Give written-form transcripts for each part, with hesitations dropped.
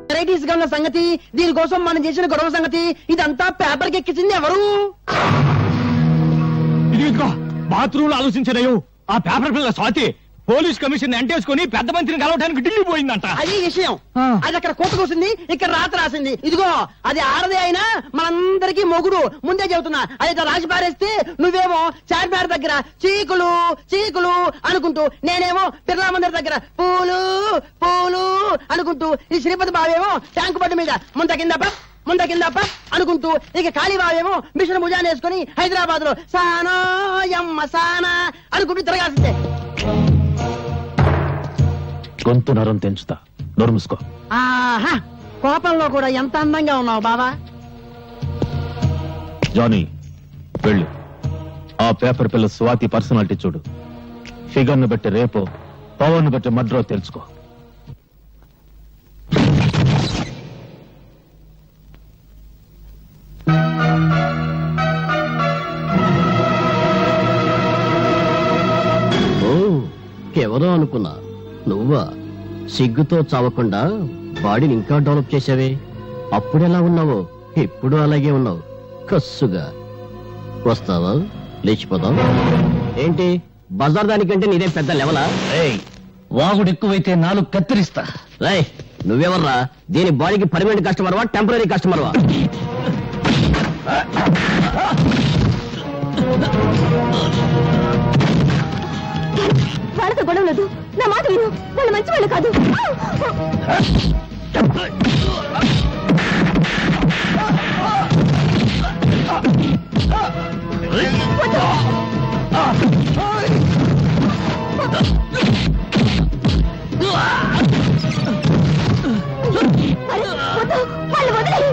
Varieties గా ఉన్న సంగతి, దీనికోసం మనం చేసిన గొడవ సంగతి, ఇదంతా పేపర్కి ఎక్కించింది ఎవరు? ఇదిగో బాత్రూమ్ లో ఆలోచించలేవు. ఆ పేపర్ పిల్ల స్వాతి పోలీస్ కమిషన్ ఎంటేసుకుని పెద్ద మంత్రిని కలవడానికి ఢిల్లీ పోయిందంట. అది విషయం. అది అక్కడ కోర్టు కూసింది, ఇక్కడ రాత రాసింది. ఇదిగో అది ఆడదే అయినా మనందరికీ మొగుడు. ముందే చెబుతున్నా. అది రాసి పారేస్తే నువ్వేమో చార్మినార్ దగ్గర చీకులు చీకులు అనుకుంటూ, నేనేమో బిర్లా మందిర్ దగ్గర పూలు పూలు అనుకుంటూ, ఈ శ్రీపతి బావేమో ట్యాంకు బండి మీద ముంద కిందప్ప అనుకుంటూ, ఇక కాళీబావేమో మిషన్ భుజాన్ని వేసుకుని హైదరాబాద్ లో సానా యమ్మ సానా అనుకుంటూ తిరగాల్సిందే. గొంతు నరం తెంచుతా, నోరు మూసుకో. ఆహా, కోపంలో కూడా ఎంత అందంగా ఉన్నావు బావా. జానీ వెళ్ళు, ఆ పేపర్ పిల్ల స్వాతి పర్సనాలిటీ చూడు. ఫిగర్ ను బట్టి రేపో, పవర్ ను బట్టి మడ్రో తెలుసుకో. ఎవరో అనుకున్నా, నువ్వా? సిగ్గుతో చావకుండా బాడీని ఇంకా డెవలప్ చేసావే. అప్పుడెలా ఉన్నావో ఇప్పుడు అలాగే ఉన్నావు. కస్సుగా వస్తావా? లేచిపోతావు ఏంటి? బజార్ దానికంటే నీదే పెద్ద లెవలా? వాగుడు ఎక్కువైతే నాలుగు కత్తిరిస్తా. రేయ్, నువ్వెవర్రా? దీని బాడీకి పర్మనెంట్ కస్టమర్వా, టెంపరీ కస్టమర్వా? వాళ్ళతో గొడవ లేదు. నా మాట విను, వాళ్ళు మంచి వాళ్ళు కాదు. వాళ్ళు వదిలేయి.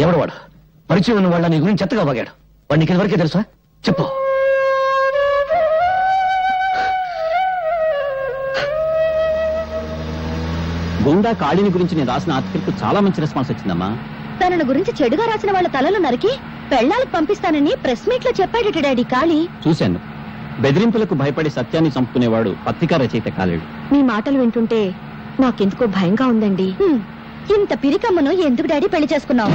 ఎవడు వాడు? పరిచయం ఉన్న వాళ్ళ నీ గురించి చెత్తగా వాగాడు. వాడికి ఇదివరకే తెలుసా? చెప్పు. గుండా కాళీని గురించి నేను రాసిన ఆర్టికల్ కు చాలా మంచి రెస్పాన్స్ వచ్చిందమ్మా. తనను గురించి చెడుగా రాసిన వాళ్ళ తలలు నరికి పెళ్ళాలకు పంపిస్తానని ప్రెస్ మీట్ లో చెప్పాడట డాడీ కాళీ. చూశాను. బెదిరింపులకు భయపడి సత్యాన్ని చంపుకునేవాడు పత్రికా రచయిత కాలేడు. మీ మాటలు వింటుంటే నాకెందుకో భయంగా ఉందండి. ఇంత పిరికమ్మను ఎందుకు డాడీ పెళ్లి చేసుకున్నావు?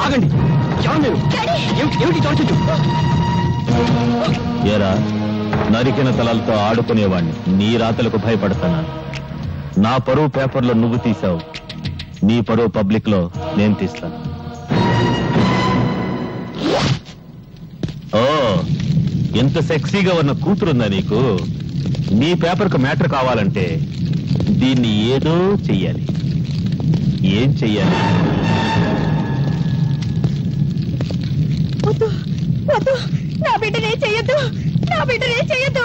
ఆగండి. ఏరా, నరికిన తలలతో ఆడుకునేవాణ్ణి నీ రాతలకు భయపడతానా? నా పరువు పేపర్లో నువ్వు తీసావు, నీ పరువు పబ్లిక్ లో నేను తీస్తాను. ఓ, ఎంత సెక్సీగా ఉన్న కూతురుందా నీకు? నీ పేపర్ కు మ్యాటర్ కావాలంటే దీన్ని ఏదో చెయ్యాలి. ఏం చెయ్యాలి? నా బిడ్డనే చెయ్యొద్దు, నా బిడ్డనే చెయ్యొద్దు.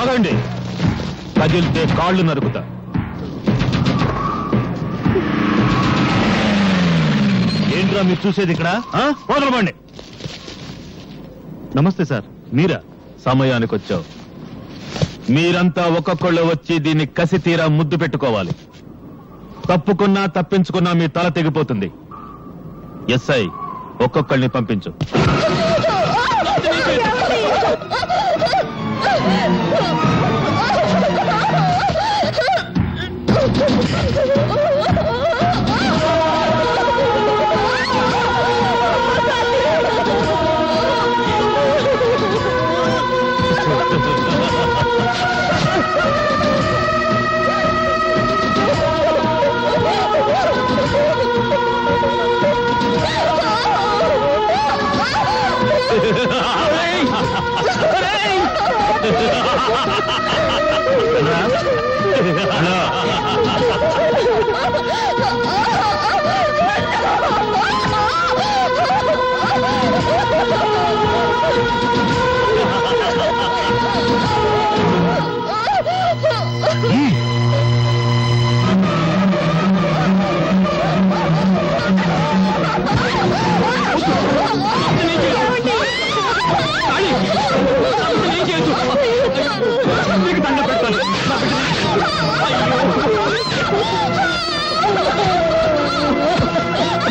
ఆగండి, కదిలితే కాళ్ళు నరుకుతా. ఏంట్రా మీరు చూసేది ఇక్కడ? వదలబండి. నమస్తే సార్, మీరా? సమయానికి వచ్చావు. మీరంతా ఒక్కొక్కళ్ళు వచ్చి దీన్ని కసి తీరా ముద్దు పెట్టుకోవాలి. తప్పుకున్నా తప్పించుకున్నా మీ తల తెగిపోతుంది. ఎస్ఐ, ఒక్కొక్కళ్ళని పంపించు.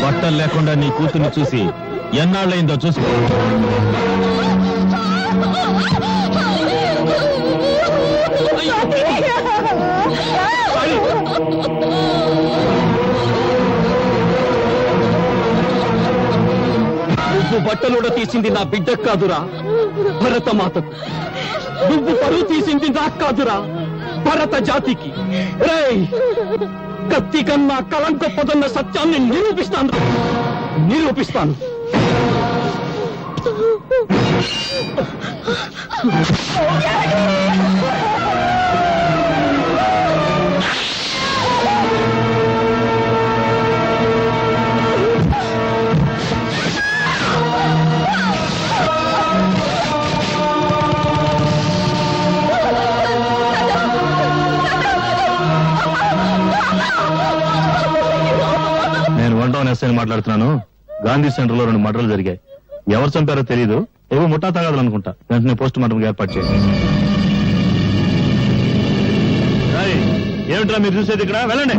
బట్టలు లేకుండా నీ కూతుర్ని చూసి ఎన్నాళ్ళైందో చూసుకో. నువ్వు బట్టలుడ తీసింది నా బిడ్డకు కాదురా, భరతమాతకు. నువ్వు పరువు తీసింది నాకు కాదురా, భరత జాతికి. రేయ్, కత్తి కన్నా కలం గొప్పదన్న సత్యాన్ని నిరూపిస్తాను. నేను వన్ ఎస్ఐ మాట్లాడుతున్నాను. గాంధీ సెంటర్ లో 2 మర్డర్లు జరిగాయి. ఎవరు చంపారో తెలీదు. ఏవో ముఠా తగాదాలు అనుకుంటా. వెంటనే పోస్ట్ మార్టం ఏర్పాటు చేయండి. ఏమిట్రా మీరు చూసేది? ఇక్కడ వెళ్ళండి.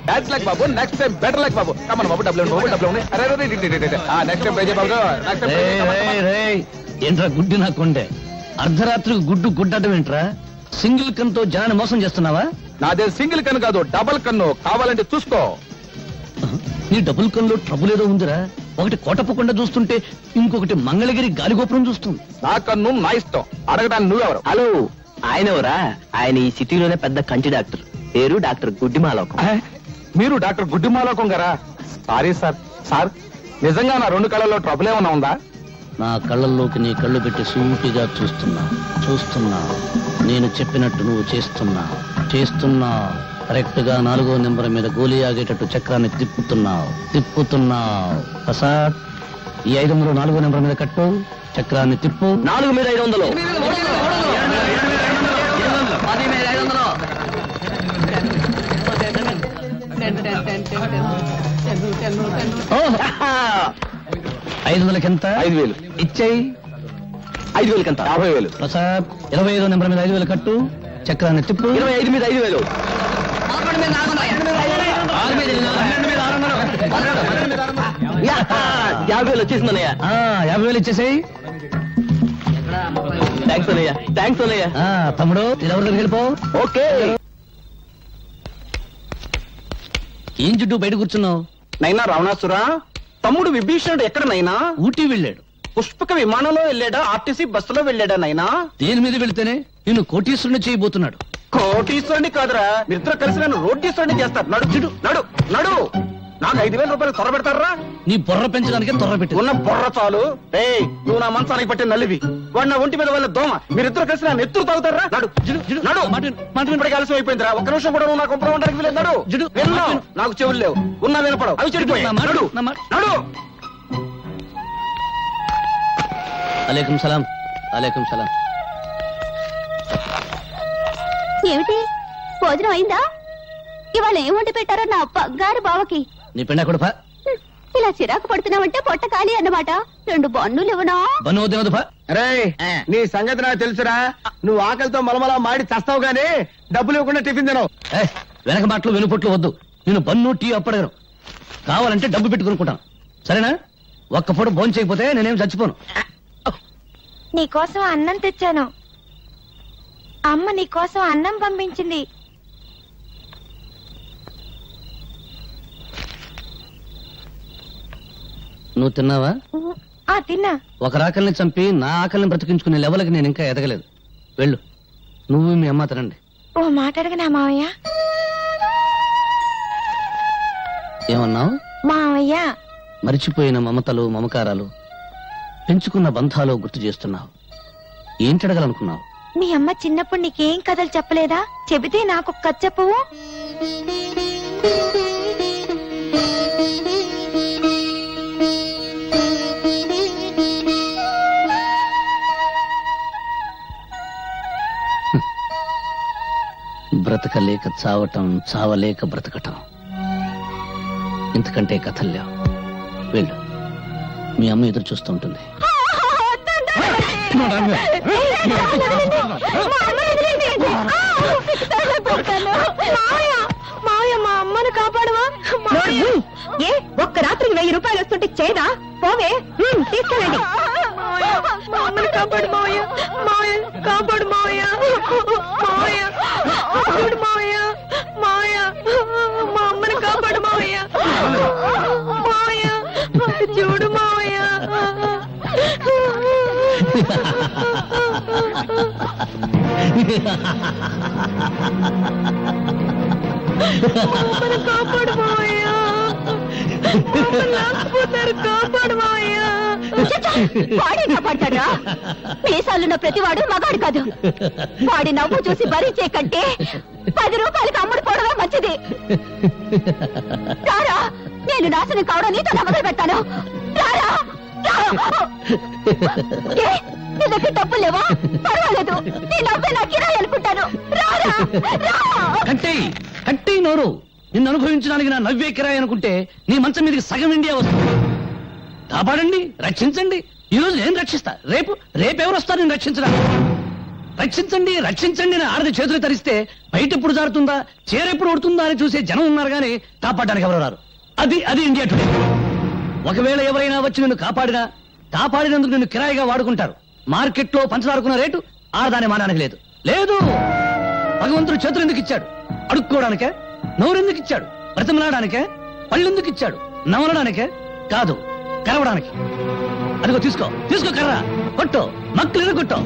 That's like Babu. Next time better like Babu. Come on, Babu. Double. Arre. Next time pray Babu. Next time pray. ఏంట్రా గుడ్డి నాకుండే? అర్ధరాత్రికి గుడ్డటం ఏంట్రా? సింగిల్ కన్తో జనాన్ని మోసం చేస్తున్నావా? నాదే సింగిల్ కన్ను కాదు, డబుల్ కన్ను. కావాలంటే చూసుకో. నీ డబుల్ కన్లో ట్రబుల్ ఏదో ఉందిరా. ఒకటి కోటప్పకుండా చూస్తుంటే ఇంకొకటి మంగళగిరి గాలిగోపురం చూస్తుంది. నా కన్ను నా ఇష్టం. అడగడానికి నువ్వెవరు? హలో, ఆయన ఎవరా? ఆయన ఈ సిటీలోనే పెద్ద కంటి డాక్టర్. పేరు డాక్టర్ గుడ్డిమాలోకం. మీరు డాక్టర్ గుడ్డిమాలోకం గారా? సారీ సార్ నిజంగా నా 2 కళ్ళల్లో ట్రబుల్ ఏమన్నా ఉందా? నా కళ్ళల్లోకి నీ కళ్ళు పెట్టి సూటిగా చూస్తున్నా. నేను చెప్పినట్టు నువ్వు చేస్తున్నా. కరెక్ట్ గా 4వ నెంబర్ మీద గోలీ ఆగేటట్టు చక్రాన్ని తిప్పుతున్నావు. ప్రసాద్, ఈ 500 4వ నెంబర్ మీద కట్టు. చక్రాన్ని తిప్పు. 4 మీద 500. ఐదు వందలకి ఎంత? 5,000 ఇచ్చేయి. 5,000 ఎంత? 50,000. ప్రసాద్, 25వ నెంబర్ మీద 5,000 కట్టు. చక్రాన్ని తిప్పు. 25 మీద 5,000. 50,000 వచ్చేసిందన్నయ్య. 50,000 ఇచ్చేసేయి. థ్యాంక్స్ అన్నయ్య. తమ్ముడు, ఎవరి దగ్గరికి వెళ్ళిపో. ఓకే. ఏం చుట్టూ బయట కూర్చున్నావు? నైనా రావణాసురా, తమ్ముడు విభీషణుడు ఎక్కడ నైనా? ఊటీ వెళ్ళాడు. పుష్పక విమానంలో వెళ్ళాడా? ఆర్టీసీ బస్సులో వెళ్ళాడా నైనా? దేని మీద వెళ్తేనే నిన్ను కోటీశ్వరుని చేయబోతున్నాడు. కోటీశ్వరుని కాదురా, మీరిద్దరు కలిసి నన్ను రోడ్డీశ్వరుని చేస్తారు. నడు చిడు నడు. నాకు 5,000 రూపాయలు త్వర పెడతారా? నీ బుర్ర పెంచడానికి తొర్ర పెట్టి ఉన్న బొర్ర చాలు. ఏయ్, నువ్వు నా మంచానికి పట్టిన నల్లివి, వాడు నా ఒంటి మీద వాళ్ళ దోమ. మీరిద్దరు కలిసి నా నెత్తురు తాగుతారా? నడు నడు, ఇప్పటికి ఆలస్యం అయిపోయిందిరా. ఒక్క నిమిషం కూడా నువ్వు నా కొంపలో ఉండడానికి వీలేదు. నడు విన్నావు, నాకు చెవులు లేవు, ఉన్నా వినపడవు, అవి చెడిపోయాయి. నడు నడు. అలేకుం సలాం. అలేకుం సలాం. ఏమిటి భోజనం అయిందా? ఇవాళ ఏం వండి పెట్టారో నా బంగారు బావకి. నీ పెండ కొడుపా. ఇలా చిరాకు పడుతున్నావంటే పొట్ట ఖాళీ అన్నమాట. 2 బన్నులు ఇవ్వనా? బన్ను వద్దు. రే, నీ సంగతి నాకు తెలుసురా. నువ్వు ఆకలితో మలమలా మాడి చస్తావు గానీ డబ్బులు ఇవ్వకుండా టిఫిన్ తినవు. వెనక మాటలు వెనుపొట్లు వద్దు. నేను బన్ను టీ అప్పడగను. కావాలంటే డబ్బు పెట్టుకునుకుంటాను, సరేనా? ఒక్క పూట భోజనం చేయకపోతే నేనేం చచ్చిపోను. నీకోసం అన్నం తెచ్చాను. అమ్మ నీకోసం అన్నం పంపించింది. నువ్వు తిన్నావా? తిన్నా. ఒక ఆకలిని చంపి నా ఆకలిని బ్రతికించుకునే లెవెల్కి నేను ఇంకా ఎదగలేదు. వెళ్ళు, నువ్వు మీ అమ్మ తినండి. ఓ మాట అడగనా మావయ్య? ఏమన్నావు? మావయ్య, మరిచిపోయిన మమతలు మమకారాలు, పెంచుకున్న బంధాలు గుర్తు చేస్తున్నావు. ఏంటి అడగాలనుకున్నావు? మీ అమ్మ చిన్నప్పుడు నీకేం కథలు చెప్పలేదా? చెబితే నాకు కథ చెప్పవు. బ్రతకలేక చావటం, చావలేక బ్రతకటం, ఇంతకంటే కథలు లేవు. వెళ్ళు, మీ అమ్మ ఎదురు చూస్తూ ఉంటుంది. మా అమ్మను కాపాడవా? ఏ ఒక్క రాత్రికి 1000 రూపాయలు వస్తుంటే చేదా? పోవే, తీసుకెళ్ళండి. మా అమ్మను కాపాడు మావయ్య, మావయ్య కాపాడు మావయ్య, మావయ్య చూడు మావయ్య, మావయ్య మా అమ్మను కాపాడు మావయ్య, మావయ్య చూడు మావయ్య. కాపాడు మావయ్య, కాపాడు మావయ్య. వాడే కాపాడతాడా? మీసాలున్న ప్రతివాడు మగాడు కాదు. వాడి నవ్వు చూసి భరించే కంటే 10 రూపాయలకి అమ్ముడు పోవడమే మంచిది. రారా, నేను నాశనం కావడం నీతో మొదలు పెడతాను. రారా. నీ దగ్గర డబ్బులు లేవా? పర్వాలేదు, నీ నవ్వే నా కిరాయి అనుకుంటాను. రారా. కట్టే నోరు. నిన్ను అనుభవించడానికి నా నవ్వే కిరాయి అనుకుంటే నీ మంచం మీదకి సగం ఇండియా వస్తుంది. కాపాడండి, రక్షించండి. ఈ రోజు నేను రక్షిస్తా, రేపెవరు వస్తారు నేను రక్షించడానికి? రక్షించండి, రక్షించండి అని ఆడది చేతులు తరిస్తే బయట ఎప్పుడు జారుతుందా, చేరెప్పుడు ఉడుతుందా అని చూసే జనం ఉన్నారు గానీ కాపాడడానికి ఎవరు రారు. అది ఇండియా టుడే. ఒకవేళ ఎవరైనా వచ్చి నిన్ను కాపాడినందుకు నిన్ను కిరాయిగా వాడుకుంటారు. మార్కెట్లో పంచదారుకున్న రేటు ఆడదాని మానానికి లేదు. భగవంతుడు చేతులు ఎందుకు ఇచ్చాడు? అడుక్కోవడానికే? నోరెందుకు ఇచ్చాడు? బ్రతిమలాడానికే? పళ్ళెందుకు ఇచ్చాడు? నమలడానికే కాదు, కరవడానికి. అదిగో తీసుకో కర్ర, కొట్టు, మక్కలు కొట్టు.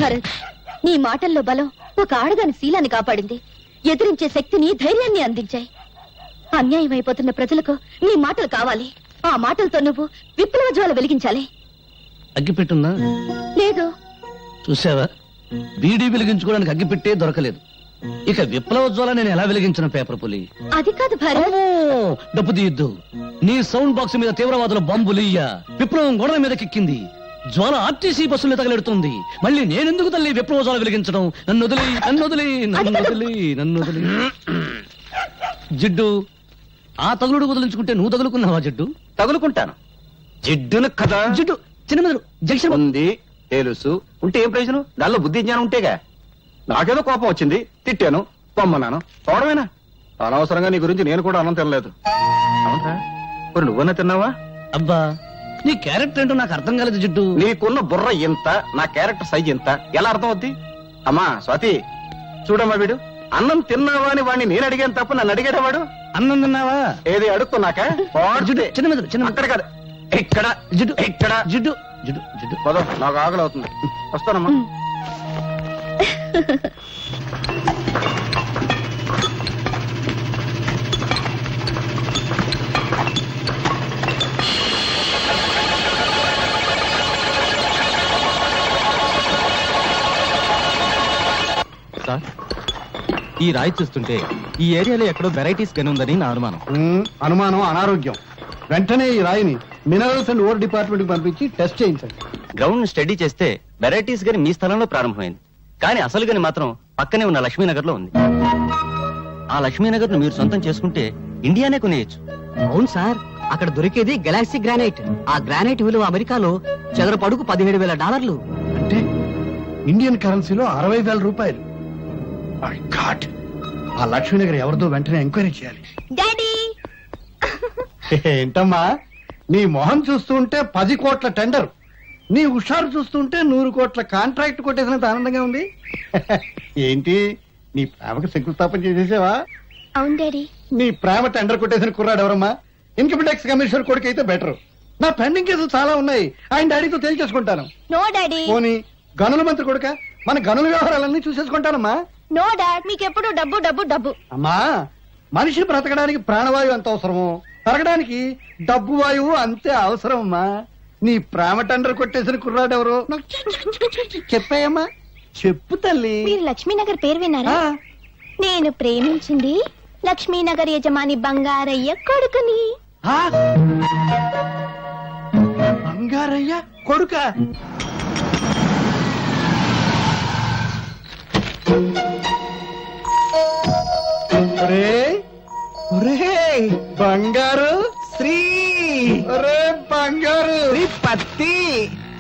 భరత్, నీ మాటల్లో బలం ఒక ఆడదాని శీలాన్ని కాపాడింది. ఎదిరించే శక్తిని, ధైర్యాన్ని అందించాయి. అన్యాయం అయిపోతున్న ప్రజలకు నీ మాటలు కావాలి. ఆ మాటలతో నువ్వు విప్లవ జ్వాల వెలిగించాలి. అగ్గిపెట్టుందా? లేదు. చూసావా, బీడీ వెలిగించుకోవడానికి అగ్గిపెట్టే దొరకలేదు. ఇక విప్లవ జ్వాల నేను ఎలా వెలిగించిన? పేపర్ పులి. అది కాదు భరత్. డబ్బు తీయద్దు. నీ సౌండ్ బాక్స్ మీద తీవ్రవాదుల బాంబులియ్యా విప్లవం గోడల మీద కిక్కింది. జ్వాల ఆర్టీసీ బస్సులు తగలెడుతుంది. మళ్ళీ నేనెందుకు తల్లి విప్లవ జ్వాల వెలిగించడం? నన్ను వదిలి. జిడ్డు, ఆ తగులుడు వదిలించుకుంటే నువ్వు తగులుకున్నావా? జిడ్డు, తగులుకుంటాను. జిడ్డును కదా. జిడ్డు చిన్న జంక్షన్ ఉంది. తెలుసు ఉంటే ఏం ప్రయోజనం? దానిలో బుద్ధి జ్ఞానం ఉంటేగా. నాకేదో కోపం వచ్చింది, తిట్టాను, పొమ్మన్నాను, పోవడమేనా? అనవసరంగా నీ గురించి నేను కూడా అన్నం తినలేదు. అవునా? మరి నువ్వన్నా తిన్నావా? అబ్బా, నీ క్యారెక్టర్ ఏంటో నాకు అర్థం కాలేదు జిడ్డు. నీకున్న బుర్ర ఇంత, నా క్యారెక్టర్ సైజ్ ఇంత, ఎలా అర్థం అవుద్ది? అమ్మా స్వాతి, చూడమ్మా వీడు అన్నం తిన్నావా అని వాడిని నేను అడిగాను తప్ప నన్ను అడిగాడా వాడు? అన్నం తిన్నావా? ఏది అడుక్కున్నాక జిడ్డు, చిన్న మీద, చిన్న మీద. అక్కడ కాదు, ఇక్కడ జిడ్డు, ఇక్కడ జిడ్డు, జిడ్డు, జిడ్డు. పదో, నాకు ఆకలి అవుతుంది, వస్తానమ్మా. సార్, ఈ రాయి చూస్తుంటే ఈ ఏరియాలో ఎక్కడో వెరైటీస్ గని ఉందని నా అనుమానం. అనుమానం అనారోగ్యం. వెంటనే ఈ రాయిని మినరల్స్ అండ్ ఓర్ డిపార్ట్మెంట్ కి పంపించి టెస్ట్ చేయించండి. గ్రౌండ్ స్టడీ చేస్తే వెరైటీస్ గని మీ స్థలంలో ప్రారంభమైంది, కానీ అసలు గని మాత్రం పక్కనే ఉన్న లక్ష్మీనగర్ లో ఉంది. ఆ లక్ష్మీనగర్ ను మీరు సొంతం చేసుకుంటే ఇండియానే కొనేయచ్చు. అవును సార్, అక్కడ దొరికేది గెలాక్సీ గ్రానైట్. ఆ గ్రానైట్ విలువ అమెరికాలో చదరపు అడుగు $17,000. అంటే ఇండియన్ కరెన్సీలో 60,000 రూపాయలు. మై గాడ్, ఆ లక్ష్మీనగర్ ఎవరిదో వెంటనే ఎంక్వైరీ చేయాలి. డాడీ, ఏంటమ్మా, నీ మొహం చూస్తుంటే 10 కోట్ల టెండర్, నీ హుషారు చూస్తుంటే 100 కోట్ల కాంట్రాక్ట్ కొట్టేసినంత ఆనందంగా ఉంది. ఏంటి, నీ ప్రేమకు శంకుస్థాపన చేసేసావా? అవును డాడీ. నీ ప్రేమ టెండర్ కొట్టేసిన కుర్రాడు ఎవరమ్మా? ఇన్కమ్ ట్యాక్స్ కమిషనర్ కొడుకు అయితే బెటర్. నా పెండింగ్ కేసులు చాలా ఉన్నాయి, ఆయన డాడీతో తేల్చేసుకుంటాను. No daddy. పోనీ గనుల మంత్రి కొడుక, మన గనుల వ్యవహారాలన్నీ చూసేసుకుంటానమ్మా. నో డాడ్, మీకెప్పుడు డబ్బు డబ్బు డబ్బు. అమ్మా, మనిషి బ్రతకడానికి ప్రాణవాయువు ఎంత అవసరమో పెరగడానికి డబ్బు వాయువు అంతే అవసరం అమ్మా. నీ ప్రేమ టెండర్ కొట్టేసిన కుర్రాడు ఎవరు నాకు చెప్పాయమ్మా? చెప్పు తల్లి. మీరు లక్ష్మీనగర్ పేరు విన్నారా? ఆ, నేను ప్రేమించింది లక్ష్మీనగర్ యజమాని బంగారయ్య కొడుకుని. ఆ? బంగారయ్య కొడుక? ఒరేయ్, ఒరేయ్, బంగారు శ్రీ, ఒరే బంగారు పత్తి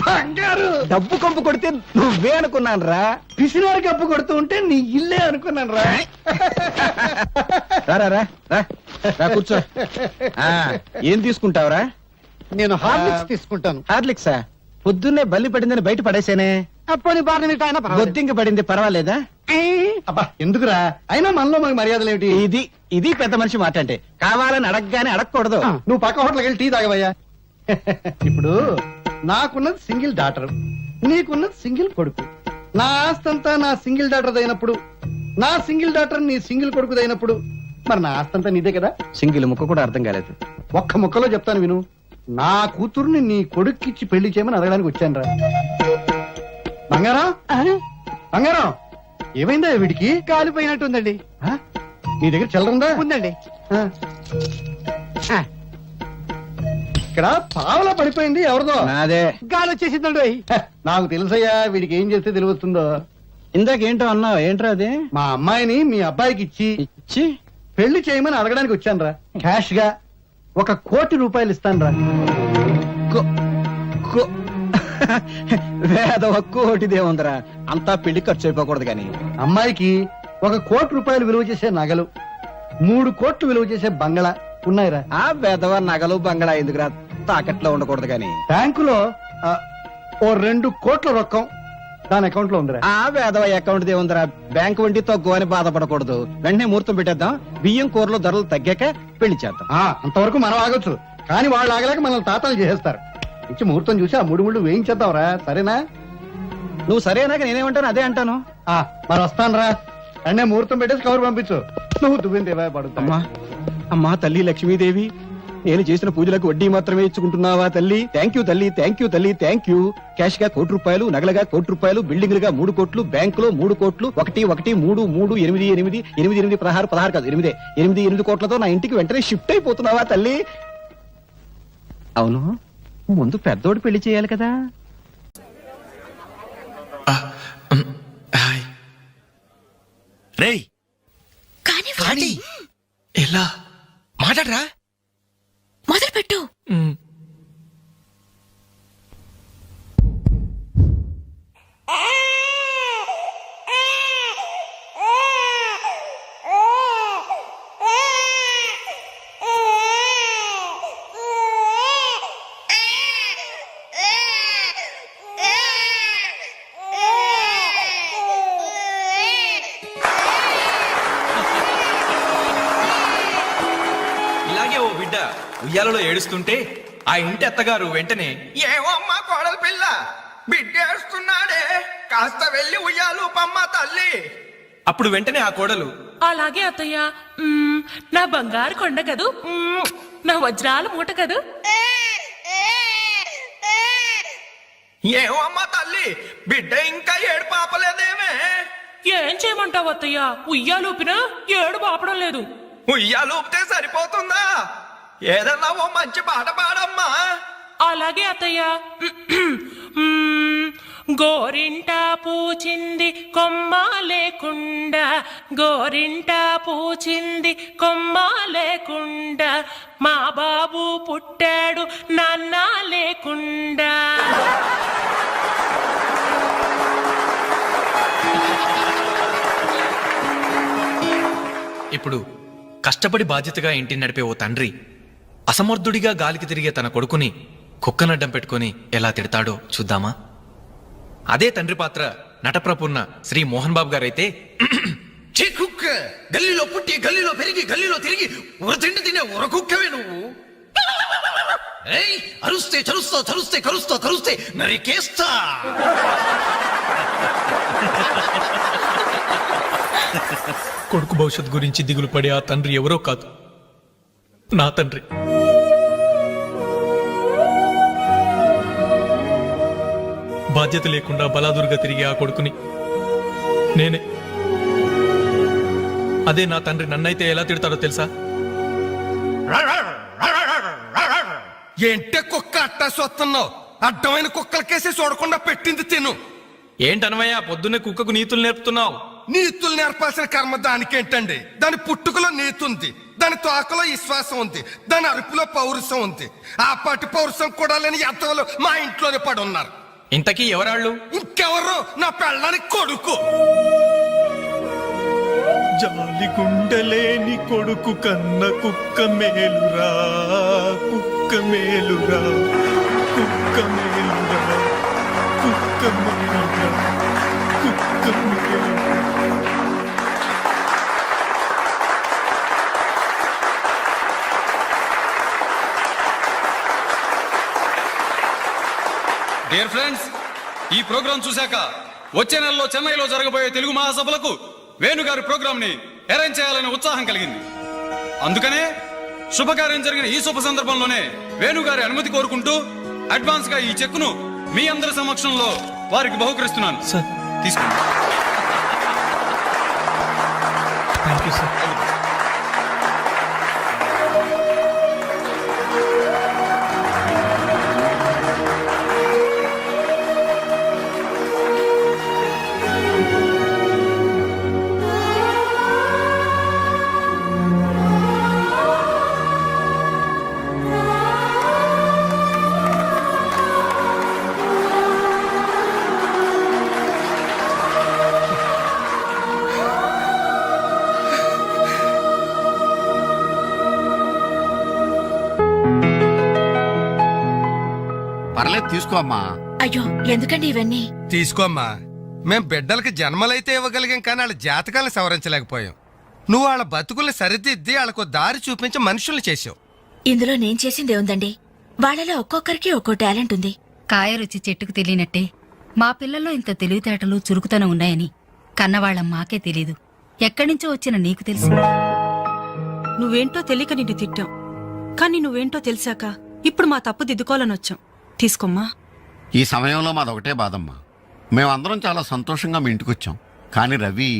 బంగారు, డబ్బు కంపు కొడితే నువ్వే అనుకున్నాను రా. పిసినారు కప్పు కొడుతూ ఉంటే నీ ఇల్లే అనుకున్నాను రా. రా రా రా రా, రా కూర్చో. ఆ, ఏం తీసుకుంటావురా? నేను హార్లిక్స్ తీసుకుంటాను. హార్లిక్సా? పొద్దున్నే బల్లి పడిందని బయట పడేసేనే. అప్పని బాధ బొద్దింక పడింది, పర్వాలేదా? అబ్బా ఎందుకురా, అయినా మనలో మనకి మర్యాదలు ఏమిటి? ఇది ఇది పెద్ద మనిషి మాట అంటే. కావాలని అడగగానే అడగకూడదు. నువ్వు పక్క హోటల్కి వెళ్ళి టీ తాగవయ్యా. ఇప్పుడు నాకున్నది సింగిల్ డాటర్, నీకున్నది సింగిల్ కొడుకు. నా ఆస్తంతా నా సింగిల్ డాటర్ అయినప్పుడు, నా సింగిల్ డాటర్ నీ సింగిల్ కొడుకు అయినప్పుడు, మరి నా ఆస్తంతా నీదే కదా. సింగిల్ ముక్క కూడా అర్థం కాలేదు. ఒక్క ముక్కలో చెప్తాను విను. నా కూతుర్ని నీ కొడుక్కిచ్చి పెళ్లి చేయమని అడగడానికి వచ్చాను రా. బంగారం, బంగారం, ఏమైందా వీడికి? కాలిపోయినట్టుందండి. నీ దగ్గర చిల్లరుందా? ఉందండి. ఇక్కడ పావలా పడిపోయింది, ఎవరిదో. నాదే. గాలి వచ్చేసిందండి. నాకు తెలుసయ్యా, వీడికి ఏం చేస్తే తెలివస్తుందో. ఇందాకేంటో అన్నావు, ఏంట్రా అది? మా అమ్మాయిని మీ అబ్బాయికి ఇచ్చి పెళ్లి చేయమని అడగడానికి వచ్చాను రా. క్యాష్ గా $1 కోటి ఇస్తాను రా. వేద ఒక్కోటిదే ఉందిరా, అంతా పెళ్లి ఖర్చు అయిపోకూడదు కానీ. అమ్మాయికి $1 కోటి విలువ చేసే నగలు, 3 కోట్లు విలువ చేసే బంగళా ఉన్నాయిరా. ఆ వేదవ నగలు బంగళా ఎందుకురా, తాకట్లో ఉండకూడదు కానీ. బ్యాంకులో ఓ 2 కోట్ల రొక్కం దాని అకౌంట్ లో ఉందిరా. ఆ వేదవ అకౌంట్ దే ఉందిరా, బ్యాంకు వడ్డీ తగ్గు అని బాధపడకూడదు. వెంటనే ముహూర్తం పెట్టేద్దాం, బియ్యం కూరలో ధరలు తగ్గాక పెళ్లి చేద్దాం. అంతవరకు మనం ఆగొచ్చు, కానీ వాళ్ళు ఆగలేక మనల్ని తాతాలు చేసేస్తారు. ఇచ్చి ముహూర్తం చూసి ఆ 3 ముళ్ళు వేయించేద్దాంరా, సరేనా? నువ్వు సరేనాక నేనేమంటాను అదే అంటాను. మరి వస్తాను రా, అన్నే ముహూర్తం పెట్టేసి కవర్ పంపించు. నువ్వు దువ్విందేవా పడుతా. అమ్మా అమ్మా తల్లి లక్ష్మీదేవి, నేను చేసిన పూజలకు వడ్డీ మాత్రమే ఇచ్చుకుంటున్నావా తల్లి? థ్యాంక్ యూ తల్లి, థ్యాంక్ యూ తల్లి, థ్యాంక్ యూ. క్యాష్ గా ₹1 కోటి, నగలుగా ₹1 కోటి, బిల్డింగ్లుగా 3 కోట్లు, బ్యాంకులో 3 కోట్లు, 1 1 3 3 8 8 8 8 16 కాదు 8 కోట్లతో నా ఇంటికి వెంటనే షిఫ్ట్ అయిపోతున్నావా తల్లి? అవును, ముందు పెద్దోడు పెళ్లి చేయాలి కదా. రేయ్ కానీ ఎలా మాట్లాడరా? మొదలు పెట్టు. ఉయ్యాలలో ఏడుస్తుంటే ఆ ఇంటి అత్తగారు వెంటనే ఏమో అమ్మా కోడల పిల్ల బిడ్డేస్తున్నాడే కాస్త వెళ్ళి ఉయ్యాలు పమ్మ తల్లి. అప్పుడు వెంటనే ఆ కోడలు అలాగే అత్తయ్య. నా బంగారు కొండ కదూ, నా వజ్రాల మూట కదూ. ఏమో అమ్మా తల్లి బిడ్డ ఇంకా ఏడు పాపలేదేమే. ఏం చేయమంటావు అత్తయ్య, ఉయ్యాలూపినా ఏడు పాపడం లేదు. ఉయ్యాలు ఊపితే సరిపోతుందా? ఏదన్నా ఓ మంచి పాట పాడమ్మా. అలాగే అత్తయ్య. గోరింట పూచింది కొమ్మ లేకుండా, గోరింట పూచింది కొమ్మ లేకుండా, మా బాబు పుట్టాడు నాన్న లేకుండా. ఇప్పుడు కష్టపడి బాధ్యతగా ఇంటిని నడిపే ఓ తండ్రి అసమర్థుడిగా గాలికి తిరిగే తన కొడుకుని కుక్కనడ్డం పెట్టుకుని ఎలా తిడతాడో చూద్దామా? అదే తండ్రి పాత్ర నటప్రపూర్ణ శ్రీ మోహన్ బాబు గారైతే, ఛీ కుక్క, గల్లీలో పుట్టి గల్లీలో పెరిగి గల్లీలో తిరిగి ఉరతిండి తినే ఉరకుక్కవే నువ్వు. ఏయ్, అరుస్తే చరుస్తా చరుస్తే కరుస్తా కరుస్తే నరికేస్తా. కొడుకు భవిష్యత్ గురించి దిగులు పడే ఆ తండ్రి ఎవరో కాదు, నా తండ్రి. బాధ్యత లేకుండా బలాదురుగా తిరిగే ఆ కొడుకుని నేనే. అదే నా తండ్రి నన్నైతే ఎలా తిడతాడో తెలుసా? ఏంటే కుక్క అట్టా సొత్తున్నావు? అడ్డమైన కుక్కలకేసి చూడకుండా పెట్టింది తిను. ఏంటనవయ్యా పొద్దున్నే కుక్కకు నీతులు నేర్పుతున్నావు? నీతులు నేర్పాల్సిన కర్మ దానికేంటండి? దాని పుట్టుకలో నీతి ఉంది, దాని తోకలో విశ్వాసం ఉంది, దాని అరుపులో పౌరుషం ఉంది. ఆ పాటి పౌరుషం కూడా లేని ఎంతలో మా ఇంట్లోనే పడి ఉన్నారు. ఇంతకీ ఎవరాళ్ళు? ఇంకెవరు? నా పెళ్ళానికి కొడుకు. జాలి గుండెలేని కొడుకు కన్న కుక్క మేలురా, కుక్క మేలురా, కుక్క మేలురా, కుక్క మేలురా, కుక్క మేలురా. డియర్ ఫ్రెండ్స్, ఈ ప్రోగ్రాం చూశాక వచ్చే నెలలో చెన్నైలో జరగబోయే తెలుగు మహాసభలకు వేణుగారి ప్రోగ్రాం ని అరేంజ్ చేయాలనే ఉత్సాహం కలిగింది. అందుకనే శుభకార్యం జరిగిన ఈ శుభ సందర్భంలోనే వేణుగారి అనుమతి కోరుకుంటూ అడ్వాన్స్ గా ఈ చెక్కును మీ అందరి సమక్షంలో వారికి బహుకరిస్తున్నాను. తీసుకోండి. Thank you sir. పర్లేదు తీసుకో అమ్మా. అయ్యో ఎందుకండి ఇవన్నీ? తీసుకో అమ్మా. మేం బిడ్డలకి జన్మలైతే ఇవ్వగలిగాం కానీ వాళ్ళ జాతకాలను సవరించలేకపోయాం. నువ్వు వాళ్ళ బతుకుల్ని సరిదిద్ది వాళ్ళకు దారి చూపించి మనుషుల్ని చేసావు. ఇందులో నేను చేసిందే ఉందండి. వాళ్ళలో ఒక్కొక్కరికి ఒక్కో టాలెంట్ ఉంది. కాయ రుచి చెట్టుకు తెలియనట్టే మా పిల్లల్లో ఇంత తెలివితేటలు చురుకుతనం ఉన్నాయని కన్నవాళ్ళం మాకే తెలీదు. ఎక్కడ్నుంచో వచ్చిన నీకు తెలిసి. నువ్వేంటో తెలియక నిన్ను తిట్టాం, కానీ నువ్వేంటో తెలిసాక ఇప్పుడు మా తప్పు దిద్దుకోవాలని వచ్చాం. తీసుకోమ్మా. ఈ సమయంలో మాదొకటే బాధమ్మా. మేమందరం చాలా సంతోషంగా మీ ఇంటికి వచ్చాం, కానీ రవి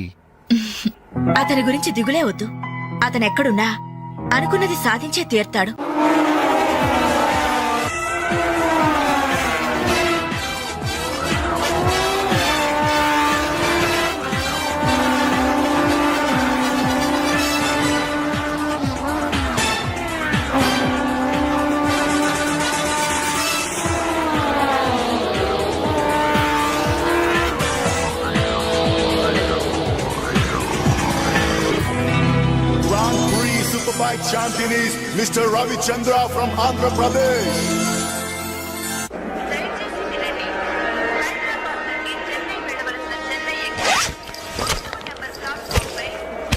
అతని గురించి దిగులే వద్దు. అతనెక్కడున్నా అనుకున్నది సాధించే తీర్తాడు. Superbike champion is Mr. Ravi Chandra from Andhra Pradesh.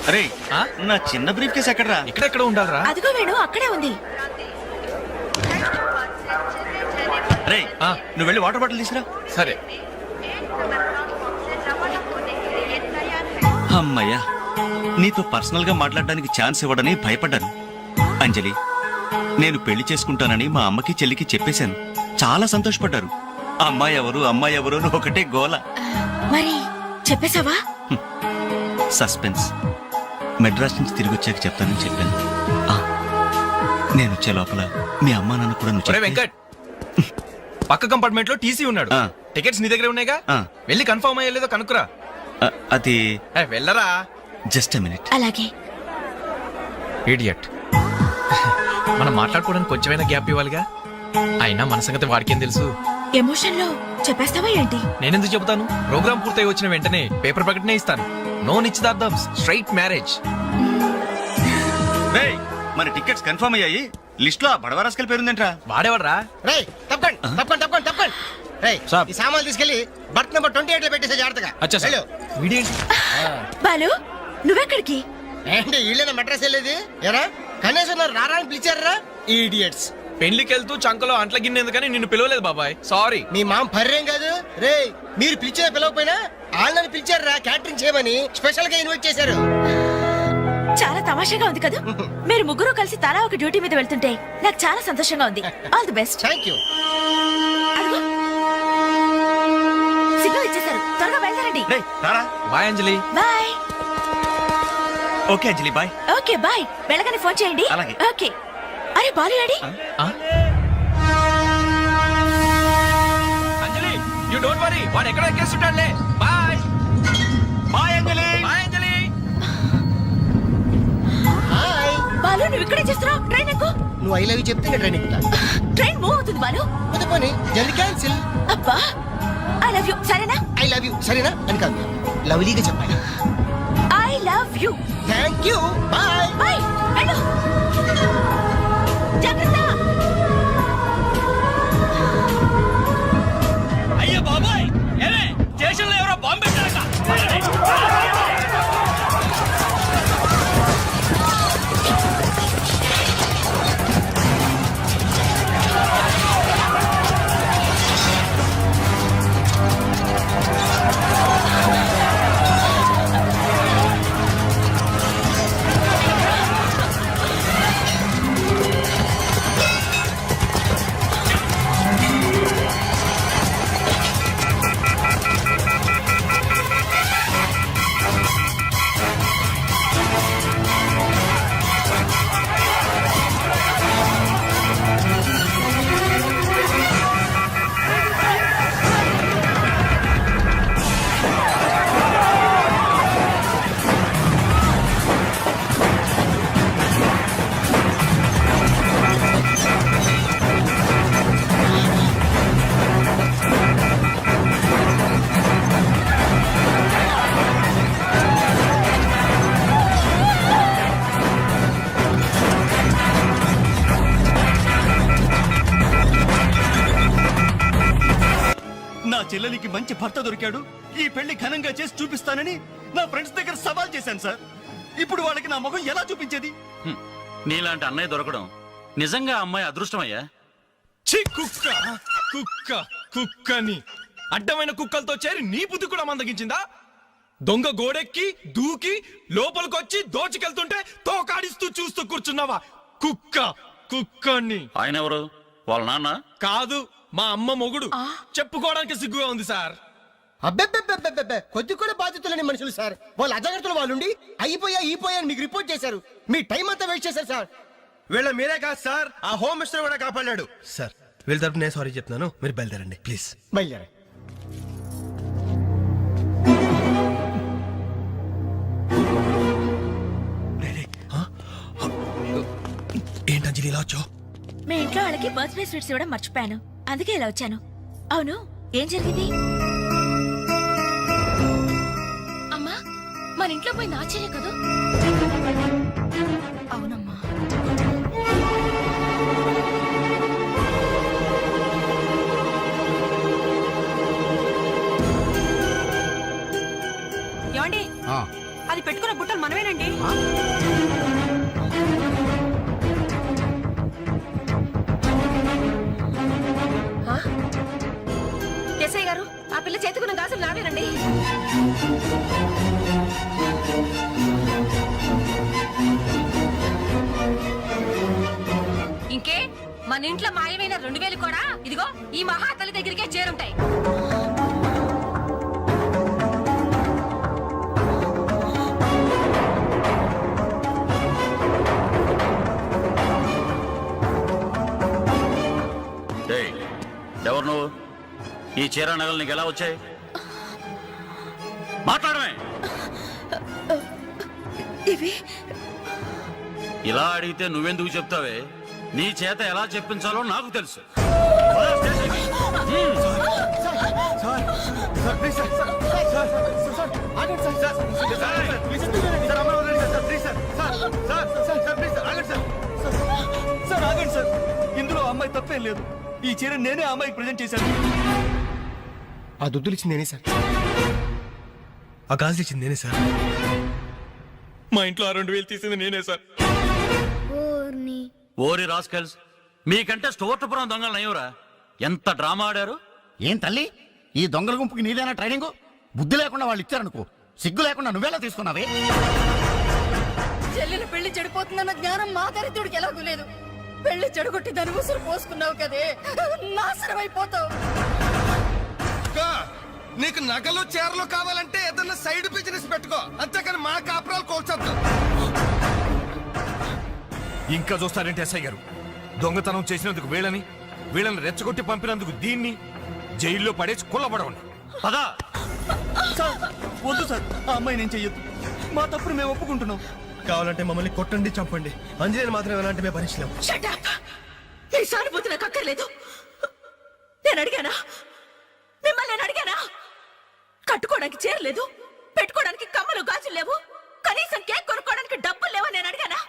అరే నా చిన్న బ్రీఫ్ కేసు ఎక్కడరా? ఇక్కడెక్కడ ఉండాలరా? అదిగో వేణు అక్కడే ఉంది. రేయ్, నువ్వు వెళ్ళి వాటర్ బాటిల్ తీసుకురా. సరే. అమ్మయ్యా, నీతో పర్సనల్ గా మాట్లాడడానికి ఛాన్స్ ఇవ్వడని భయపడ్డాను. అంజలి, నేను పెళ్లి చేసుకుంటానని మా అమ్మకి చెల్లికి చెప్పేశాను. చాలా సంతోషపడ్డారు. అమ్మాయి ఎవరు అని ఒకటే గోల. మరి చెప్పేశావా? సస్పెన్స్. మెడ్రాస్ నుంచి తిరిగి వచ్చాక చెప్తానని చెప్పాను. నేను వచ్చే లోపల మీ అమ్మా నాన్న కూడా నువ్వు ఒరే చెప్తే- వెంకట్, పక్క కంపార్ట్మెంట్ లో టీసీ ఉన్నాడు. ఆ. టికెట్స్ నీ దగ్గర ఉన్నాయిగా, ఆ. వెళ్ళి కన్ఫర్మ్ అయ్యలేదో కనుక్కురా. అది వెళ్ళరా. Just minute. అలాగే. ఇడియట్. మనం మాట్లాడుకోవడానికి కొంచెమైనా గ్యాప్ ఇవ్వాలిగా. అయినా మన సంగతి వాడికేం తెలుసు. ఎమోషన్ లో చెప్పేస్తావా ఏంటి? నేనెందుకు చెబుతాను? ప్రోగ్రామ్ పూర్తయి వచ్చిన వెంటనే పేపర్ ప్రకటనే ఇస్తాను. నో నిశ్చితార్థం, స్ట్రైట్ మ్యారేజ్. రేయ్, మన టికెట్స్ కన్ఫర్మ్ అయ్యాయి. లిస్ట్ లో ఆ బడవరాస్కల్ పేరుందేంట్రా? వాడేవాడ్రా? రేయ్, తప్పకండి. రేయ్, ఈ సామాన్లు తీసుకెళ్లి బర్త్ నెంబర్ 28 లో పెట్టేసే జాగ్రత్తగా. అచ్చా సార్. వెళ్ళు. వీడేంటి? బాలు, నువ్వెక్కడికి? ఏంటి వీళ్ళైనా మెడ్రాస్ వెళ్ళేది? ఎరా కనీసం నన్ను రారా అని పిలిచారా? ఈడియట్స్. పెళ్లికి వెళ్తూ చంకలో అంట్ల గిన్నెందుకని నిన్ను పిలవలేదు బాబాయ్, సారీ. మీ మామ పర్రేం కాదు. రేయ్, మీరు పిలిచిన పిలవకపోయినా వాళ్ళని పిలిచారా క్యాటరింగ్ చేయమని స్పెషల్ గా ఇన్వైట్ చేశారు. చాలా తమాషాగా ఉంది కదా. మీరు ముగ్గురు కలిసి తలా ఒక డ్యూటీ మీద వెళ్తుంటే నాకు చాలా సంతోషంగా ఉంది. All the best. Thank you. Signal ఇచ్చేశారు, త్వరగా బయలుదేరండి. రేయ్, రారా. Bye Anjali. Bye. Okay Anjali, bye. Okay bye. వెళ్ళగానే ఫోన్ చేయండి. అలాగే. ఓకే. అరే Balu ready? Anjali, you don't worry, వాడు ఎక్కడ ఎక్కేస్తుంటాడులే. Bye. Bye Anjali. Bye Anjali. Hi. Balu, నువ్వు ఇక్కడే చేస్తున్నావు? ట్రైన్ ఎక్కు. నువ్వు ఐ లవ్ యూ చెప్తే ట్రైన్ ఎక్కుతా. ట్రైన్ మూవ్ అవుతుంది బాలు. పోతే పోనీ, జల్ది క్యాన్సిల్. అబ్బా, ఐ లవ్ యూ. సరేనా? ఐ లవ్ యూ సరేనా అని కాదు, లవ్లీగా చెప్పాలి. I love you. Thank you. Bye. Bye. వెళ్ళు. జాగ్రత్త. అయ్యో బాబాయ్, ఏమే స్టేషన్ లో ఎవరో బాంబు పెట్టారట. నా చెల్లెలికి మంచి భర్త దొరికాడు, ఈ పెళ్లి ఘనంగా చేసి చూపిస్తానని నా ఫ్రెండ్స్ దగ్గర సవాల్ చేశాను సార్. ఇప్పుడు వాళ్ళకి నా ముఖం ఎలా చూపించేది? నీలాంటి అన్నయ్య దొరకడం నిజంగా అమ్మాయి అదృష్టమయ్యా. ఛీ, కుక్క కుక్క కుక్కని అడ్డమైన కుక్కలతో చేరి నీ బుద్ధి కూడా మందగించిందా? దొంగ గోడెక్కి దూకి లోపలికొచ్చి దోచుకెళ్తుంటే తోకాడిస్తూ చూస్తూ కూర్చున్నావా? కుక్క కుక్కని. ఆయన ఎవరు? వాళ్ళ నాన్న? కాదు, మా అమ్మ మొగుడు. చెప్పుకోవడానికి సిగ్గుగా ఉంది సార్. అబ్బెబ్బెబ్బెబ్బెబ్బె, కొద్ది కూడా బాధ్యత లేని మనుషులు సార్. వాళ్ళు అజాగ్రత్తలు వాళ్ళుండి అయిపోయా మీకు రిపోర్ట్ చేశారు. మీ టైం అంతా వేస్ట్ చేశారు సార్. వీళ్ళ మీరే కాదు సార్, ఆ హోమ్ మినిస్టర్ కూడా కాపాడాడు సార్. వీళ్ళ తరపు నేను సారీ చెప్తున్నాను, మీరు బయలుదేరండి ప్లీజ్. బయలుదేరా. ఏంటి అంజలి ఇలా వచ్చావు? మీ ఇంట్లో వాళ్ళకి బర్త్డే స్వీట్స్ ఇవ్వడం మర్చిపోయాను, అందుకే ఇలా వచ్చాను. అవును, ఏం జరిగింది? అమ్మా, మన ఇంట్లో పోయింది ఆశ్చర్య కదా? అవునమ్మా. ఏమండి, అది పెట్టుకున్న బుట్టలు మనమేనండి. పిల్ల చేతుకున్న గాజులు నావేనండి. ఇంకే మన ఇంట్లో మాయమైన 2000 కూడా ఇదిగో ఈ మహాతల్లి దగ్గరికే చేరుంటాయి. ఎవరు నువ్వు? ఈ చీర నగలు నీకు ఎలా వచ్చాయి? మాట్లాడమే. ఇవి ఇలా అడిగితే నువ్వెందుకు చెప్తావే? నీ చేత ఎలా చెప్పించాలో నాకు తెలుసు. ఇందులో అమ్మాయి తప్పేం లేదు. ఈ చీర నేనే అమ్మాయికి ప్రజెంట్ చేశాను. ఆ దుద్దులు ఇచ్చింది నేనే సార్. ఆ గాజులు ఇచ్చింది నేనే సార్. మా ఇంట్లో ఆ 2000 తీసింది నేనే సార్. ఓరి రాస్కల్స్, మీకంటే స్టోర్టపురం దొంగలు నయ్యూరా. ఎంత డ్రామా ఆడారు. ఏం తల్లి, ఈ దొంగల గుంపుకి నీదేనా ట్రైనింగ్? బుద్ధి లేకుండా వాళ్ళు ఇచ్చారనుకో, సిగ్గు లేకుండా నువ్వెలా తీసుకున్నావే? చెల్లెలు పెళ్లి చెడిపోతుందన్న జ్ఞానం మా దరిద్రుడికి ఎలాగూ లేదు. పెళ్లి చెడగొట్టి దాని ఉసురు పోసుకున్నావు కదే, నాశనం అయిపోతావు. నీకు నగలు చీరలు కావాలంటే ఏదన్నా సైడ్ బిజినెస్ పెట్టుకో, అంతేకాని మా కాపురాలు కోల్చొద్దు. ఇంకా చూస్తారంటే ఎస్ఐ గారు, దొంగతనం చేసినందుకు వీళ్ళని రెచ్చగొట్టి పంపినందుకు దీన్ని జైల్లో పడేసి కుల్లబడవండి. పదా. వద్దు సార్, ఆ అమ్మాయి నేను చెయ్యొద్దు. మా తప్పుడు మేము ఒప్పుకుంటున్నాం. కావాలంటే మమ్మల్ని కొట్టండి, చంపండి. అంజలిని మాత్రం ఎలాంటి మేము భరించలేము. మీ సానుభూతి నాకు అక్కర్లేదు. నేను అడిగానా? మిమ్మల్ని నేను అడిగానా? కట్టుకోవడానికి చీరలేదు, పెట్టుకోవడానికి కమ్మలు గాజులు లేవు, కనీసం కేక్ కొనుక్కోవడానికి డబ్బులు లేవా నేను అడిగానా?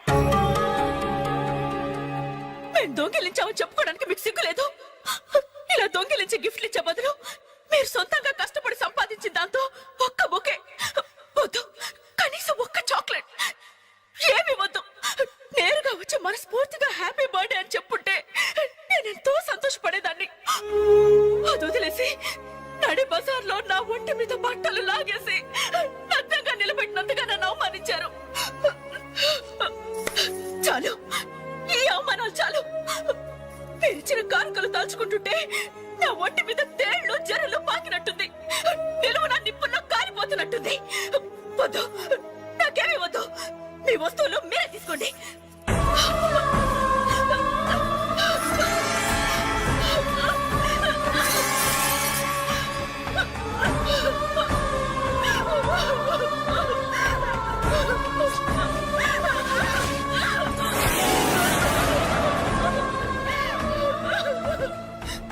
మేము దొంగిలించామని చెప్పుకోవడానికి మీకు సిగ్గులేదు. ఇలా దొంగిలించి గిఫ్ట్లు ఇచ్చే బదులు మీరు సొంతంగా కష్టపడి సంపాదించిన దాంతో ఒక్క బొకే వద్దు, కనీసం ఒక్క చాక్లెట్ ఏమి వద్దు. నేరుగా వచ్చి మనస్ఫూర్తిగా హ్యాపీ బర్త్డే అని చెప్పుంటే నేనెంతో సంతోషపడేదాన్ని. అది వదిలేసి నడి బజార్లో నా ఒంటి మీద బట్టలు లాగేసి నగ్నంగా నిలబెట్టినందుగా నన్ను అవమానించారు. చాలు, ఈ అవమానాలు చాలు. తెరిచిన కానుకలు దాచుకుంటుంటే నా ఒంటి మీద తేళ్లు జరలు పాకినట్టుంది, నిలువున నిప్పుల్లో కాలిపోతున్నట్టుంది. వద్దు, నాకేమీ వద్దు. మీ వస్తువులు మీరే తీసుకోండి.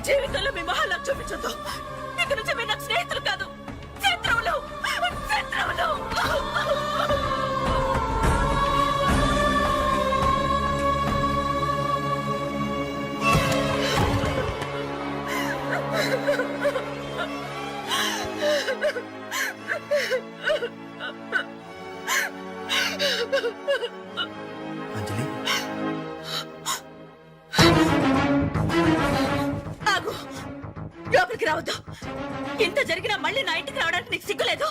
జీవితంలో మీ మహాలకు చూపించొద్దు. ఇక నుంచి మీరు నాకు స్నేహితులు కాదు, శత్రువులు. శత్రువులు. అంజలి, ఆగు, లోపలికి రావద్దు. ఇంత జరిగినా మళ్ళీ నా ఇంటికి రావడానికి నీకు సిగ్గులేదు?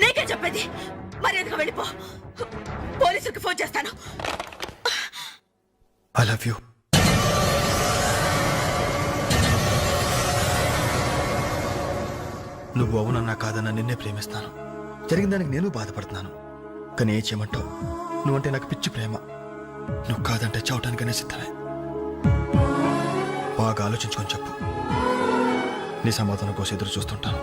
నీకే చెప్పేది, మర్యాదగా వెళ్ళిపో. పోలీసులకు ఫోన్ చేస్తాను. I love you. నువ్వు అవునన్నా కాదన్నా నిన్నే ప్రేమిస్తాను. జరిగిన దానికి నేను బాధపడుతున్నాను. కానీ ఏం చేయమంటావు? నువ్వంటే నాకు పిచ్చి ప్రేమ. నువ్వు కాదంటే చావటానికనే సిద్ధమే. బాగా ఆలోచించుకొని చెప్పు. నీ సమాధానం కోసం ఎదురు చూస్తుంటాను.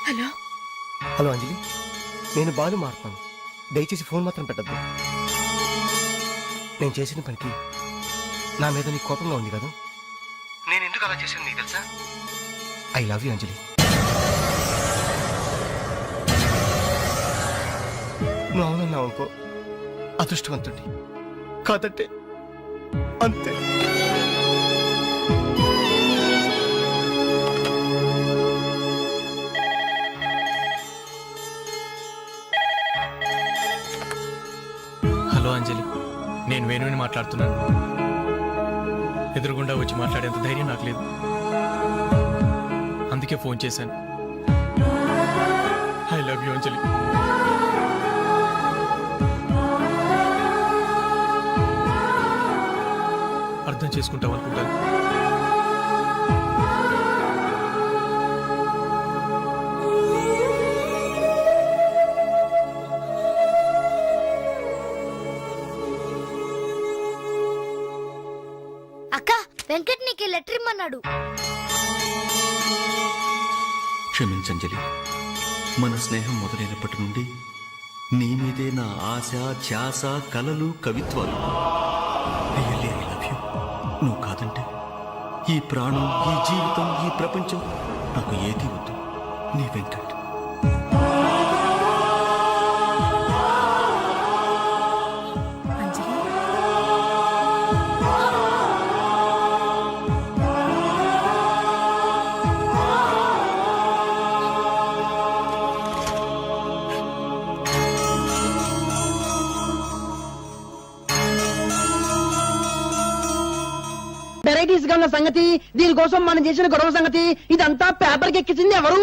హలో హలో అంజలి, నేను బాలు మారుతాను. దయచేసి ఫోన్ మాత్రం పెట్టద్దు. నేను చేసిన పనికి నా మీద నీకు కోపంగా ఉంది కదా? నేను ఎందుకు అలా చేశాను నీకు తెలుసా? ఐ లవ్ యూ అంజలి. నువ్వు అవునన్నావు అనుకో, అదృష్టవంతుడి. కాదంటే అంతే. నేను వేణుని మాట్లాడుతున్నాను. ఎదురుగుండా వచ్చి మాట్లాడేంత ధైర్యం నాకు లేదు. అందుకే ఫోన్ చేశాను. ఐ లవ్ యూ అంజలి. అర్థం చేసుకుంటాం అనుకుంటాను. అక్క, వెంకట్ నీకు లెటర్ ఇమ్మన్నాడు. క్షమించంజలి, మన స్నేహం మొదలైనప్పటి నుండి నీ మీదే నా ఆశ, ధ్యాస, కలలు, కవిత్వాలు. Really, I love you. నువ్వు కాదంటే ఈ ప్రాణం, ఈ జీవితం, ఈ ప్రపంచం నాకు ఏది వద్దు. నీ వెంకట్. అంజలి, వెరైటీస్ గా ఉన్న సంగతి, దీనికోసం మనం చేసిన గొడవ సంగతి, ఇదంతా పేపర్కి ఎక్కించింది ఎవరు?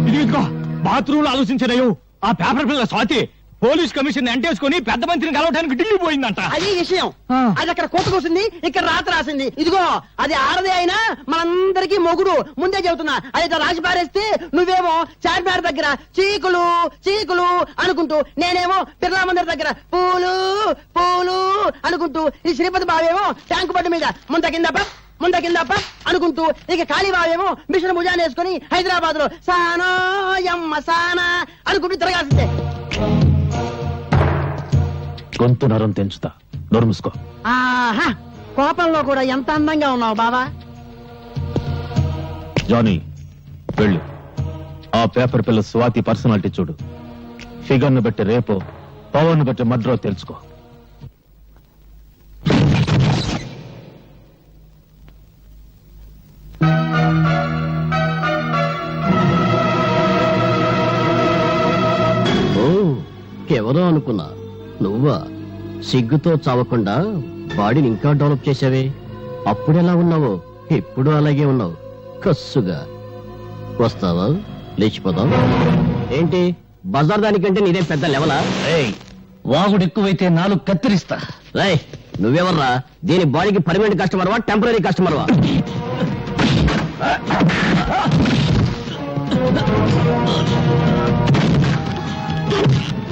ఇదిగో బాత్రూమ్ లో ఆలోచించినయో ఆ పేపర్ పిల్ల స్వాతి పోలీస్ కమిషన్ ఎంటేసుకుని పెద్ద మంత్రిని కలవడానికి ఢిల్లీ పోయిందంట. అది విషయం. అది అక్కడ కోత కూసింది, ఇక్కడ రాత రాసింది. ఇదిగో అది ఆడదే అయినా మనందరికీ మొగుడు. ముందే చెబుతున్నా. అది రాసి పారేస్తే నువ్వేమో చార్మినార్ దగ్గర చీకులు చీకులు అనుకుంటూ, నేనేమో బిర్లా మందిర్ దగ్గర పూలు పూలు అనుకుంటూ, ఈ శ్రీపతి బావేమో ట్యాంకు బండి మీద ముంద కింద అనుకుంటూ, ఇక కాళీబావేమో మిషన్ భుజాన్ని వేసుకుని హైదరాబాద్ లో సానా యమ్మ సానా అనుకుంటూ తిరగాల్సిందే. గొంతు నరం తెంచుతా. నోరు మూసుకో. ఆహా, కోపంలో కూడా ఎంత అందంగా ఉన్నావు బావా. జానీ, వెళ్ళు. ఆ పేపర్ పిల్ల స్వాతి పర్సనాలిటీ చూడు. ఫిగర్ ను బట్టి రేపో, పవర్ ను బట్టి మడ్రో తెలుసుకో. ఎవరో అనుకున్నా, నువ్వా? సిగ్గుతో చావకుండా బాడీని ఇంకా డెవలప్ చేసావే. అప్పుడెలా ఉన్నావో ఇప్పుడు అలాగే ఉన్నావు. కస్సుగా వస్తావా? లేచిపోదాం. ఏంటి బజార్ దానికంటే నీదే పెద్ద లెవలా? వాగుడు ఎక్కువైతే నాలుగు కత్తిరిస్తా. రేయ్, నువ్వెవర్రా? దీని బాడీకి పర్మనెంట్ కస్టమర్వా, టెంపరీ కస్టమర్వా?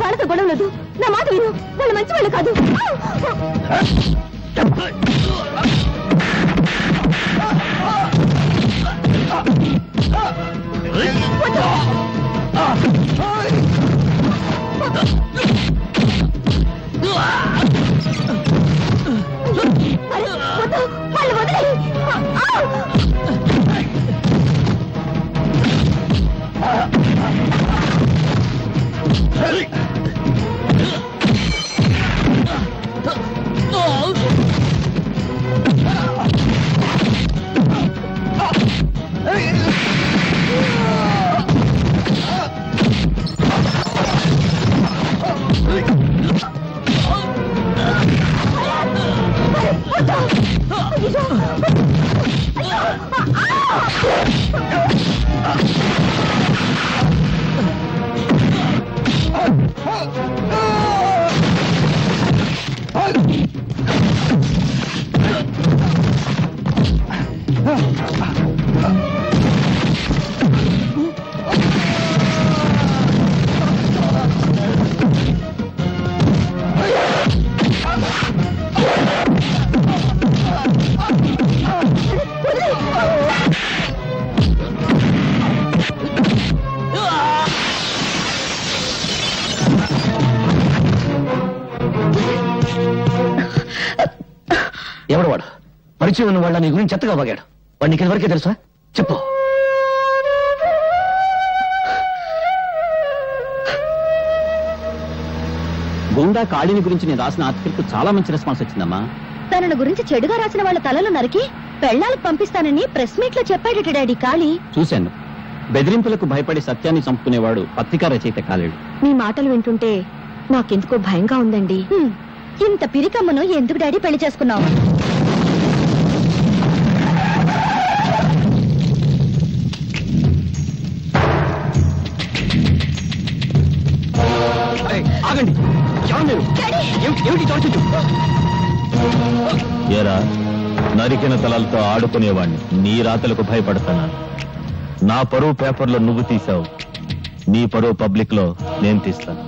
వాళ్ళతో గొడవలేదు. నా మాట విను, వాళ్ళు మంచి వాళ్ళు కాదు. వాళ్ళు వదిలేయ్. ఎవడు వాడు? పరిచయం ఉన్న వాళ్ళ నీ గురించి చెత్తగా బాగాడు. వాడికి కింద వరకే తెలుసా? చెప్పు. గుండా కాళీని గురించి నేను రాసిన ఆర్టికల్ చాలా మంచి రెస్పాన్స్ వచ్చిందమ్మా. తనను గురించి చెడుగా రాసిన వాళ్ళ తలలు నరికి పెళ్ళాలకు పంపిస్తానని ప్రెస్ మీట్ లో చెప్పాడట డాడీ కాళీ. చూశాను. బెదిరింపులకు భయపడి సత్యాన్ని చంపుకునేవాడు పత్రికా రచయిత కాలేడు. మీ మాటలు వింటుంటే నాకెందుకో భయంగా ఉందండి. ఇంత పిరికమ్మను ఎందుకు డాడీ పెళ్లి చేసుకున్నావు? ఆగండి. ఎవరు మీరు? ఏమిటి చోటు? ఏరా, నరికిన తలలతో ఆడుకునేవాణ్ణి నీ రాతలకు భయపడతానా? నా పరువు పేపర్లో నువ్వు తీసావు, నీ పరువు పబ్లిక్ లో నేను తీస్తాను.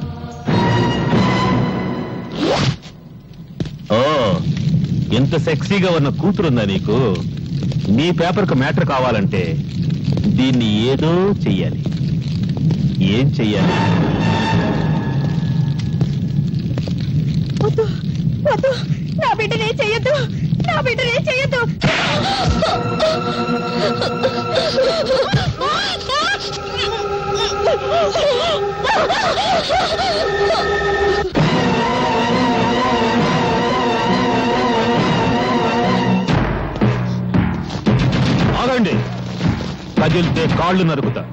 ఓ, ఎంత సెక్సీగా ఉన్న కూతురుందా నీకు? నీ పేపర్కు మ్యాటర్ కావాలంటే దీన్ని ఏదో చెయ్యాలి. ఏం చెయ్యాలి? నా బిడ్డనే చెయ్యొద్దు, నా బిడ్డనే చెయ్యొద్దు. ఆగండి, కదిలితే కాళ్ళు నరుకుతా.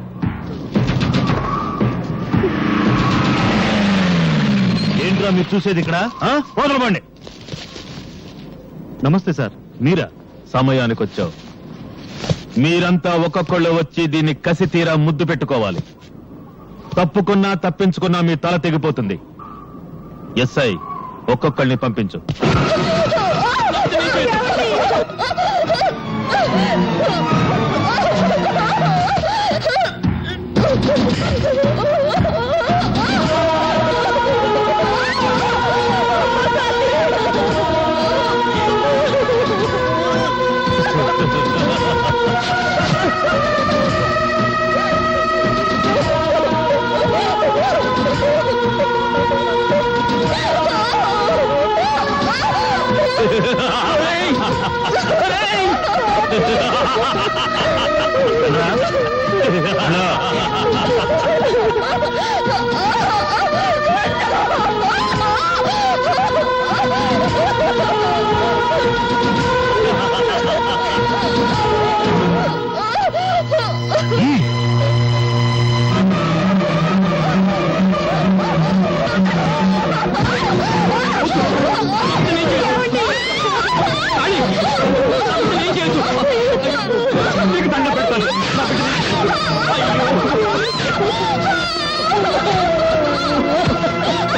ఏంట్రా మీరు చూసేది ఇక్కడ? వదలబండి. నమస్తే సార్, మీరా? సమయానికి వచ్చావు. మీరంతా ఒక్కొక్కళ్ళు వచ్చి దీన్ని కసి తీరా ముద్దు పెట్టుకోవాలి. తప్పుకున్నా తప్పించుకున్నా మీ తల తెగిపోతుంది. ఎస్ఐ, ఒక్కొక్కళ్ళని పంపించు.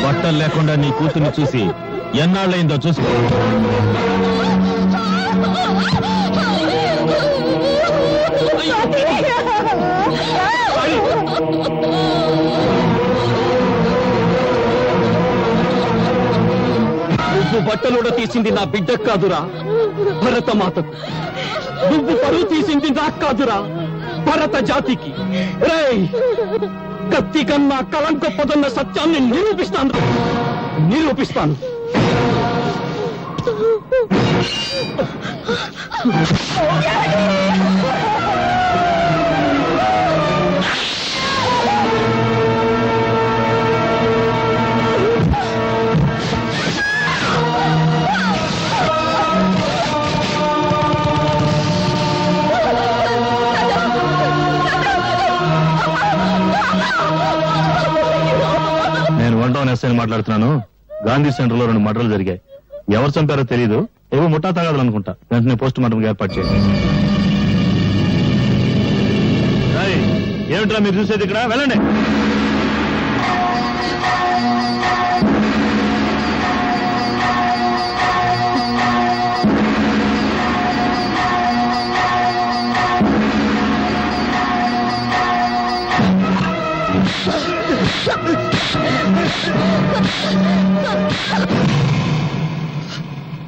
బట్టలు లేకుండా నీ కూతుర్ని చూసి ఎన్నాళ్ళైందో చూసుకో. నువ్వు బట్టలుడ తీసింది నా బిడ్డకు కాదురా, భరతమాతకు. నువ్వు పరువు తీసింది నాకు కాదురా, భరత జాతికి. రేయ్, కత్తి కన్నా కలం గొప్పదన్న సత్యాన్ని నిరూపిస్తాను. నేను 1 టౌన్ ఎస్ఐని మాట్లాడుతున్నాను. గాంధీ సెంటర్ లో 2 మర్డర్లు జరిగాయి. ఎవరు చంపారో తెలియదు. ఏవో ముఠా తగాదాలు అనుకుంటా. వెంటనే పోస్ట్ మార్టం ఏర్పాటు చేయండి. ఏమిట్రా మీరు చూసేది ఇక్కడ? వెళ్ళండి.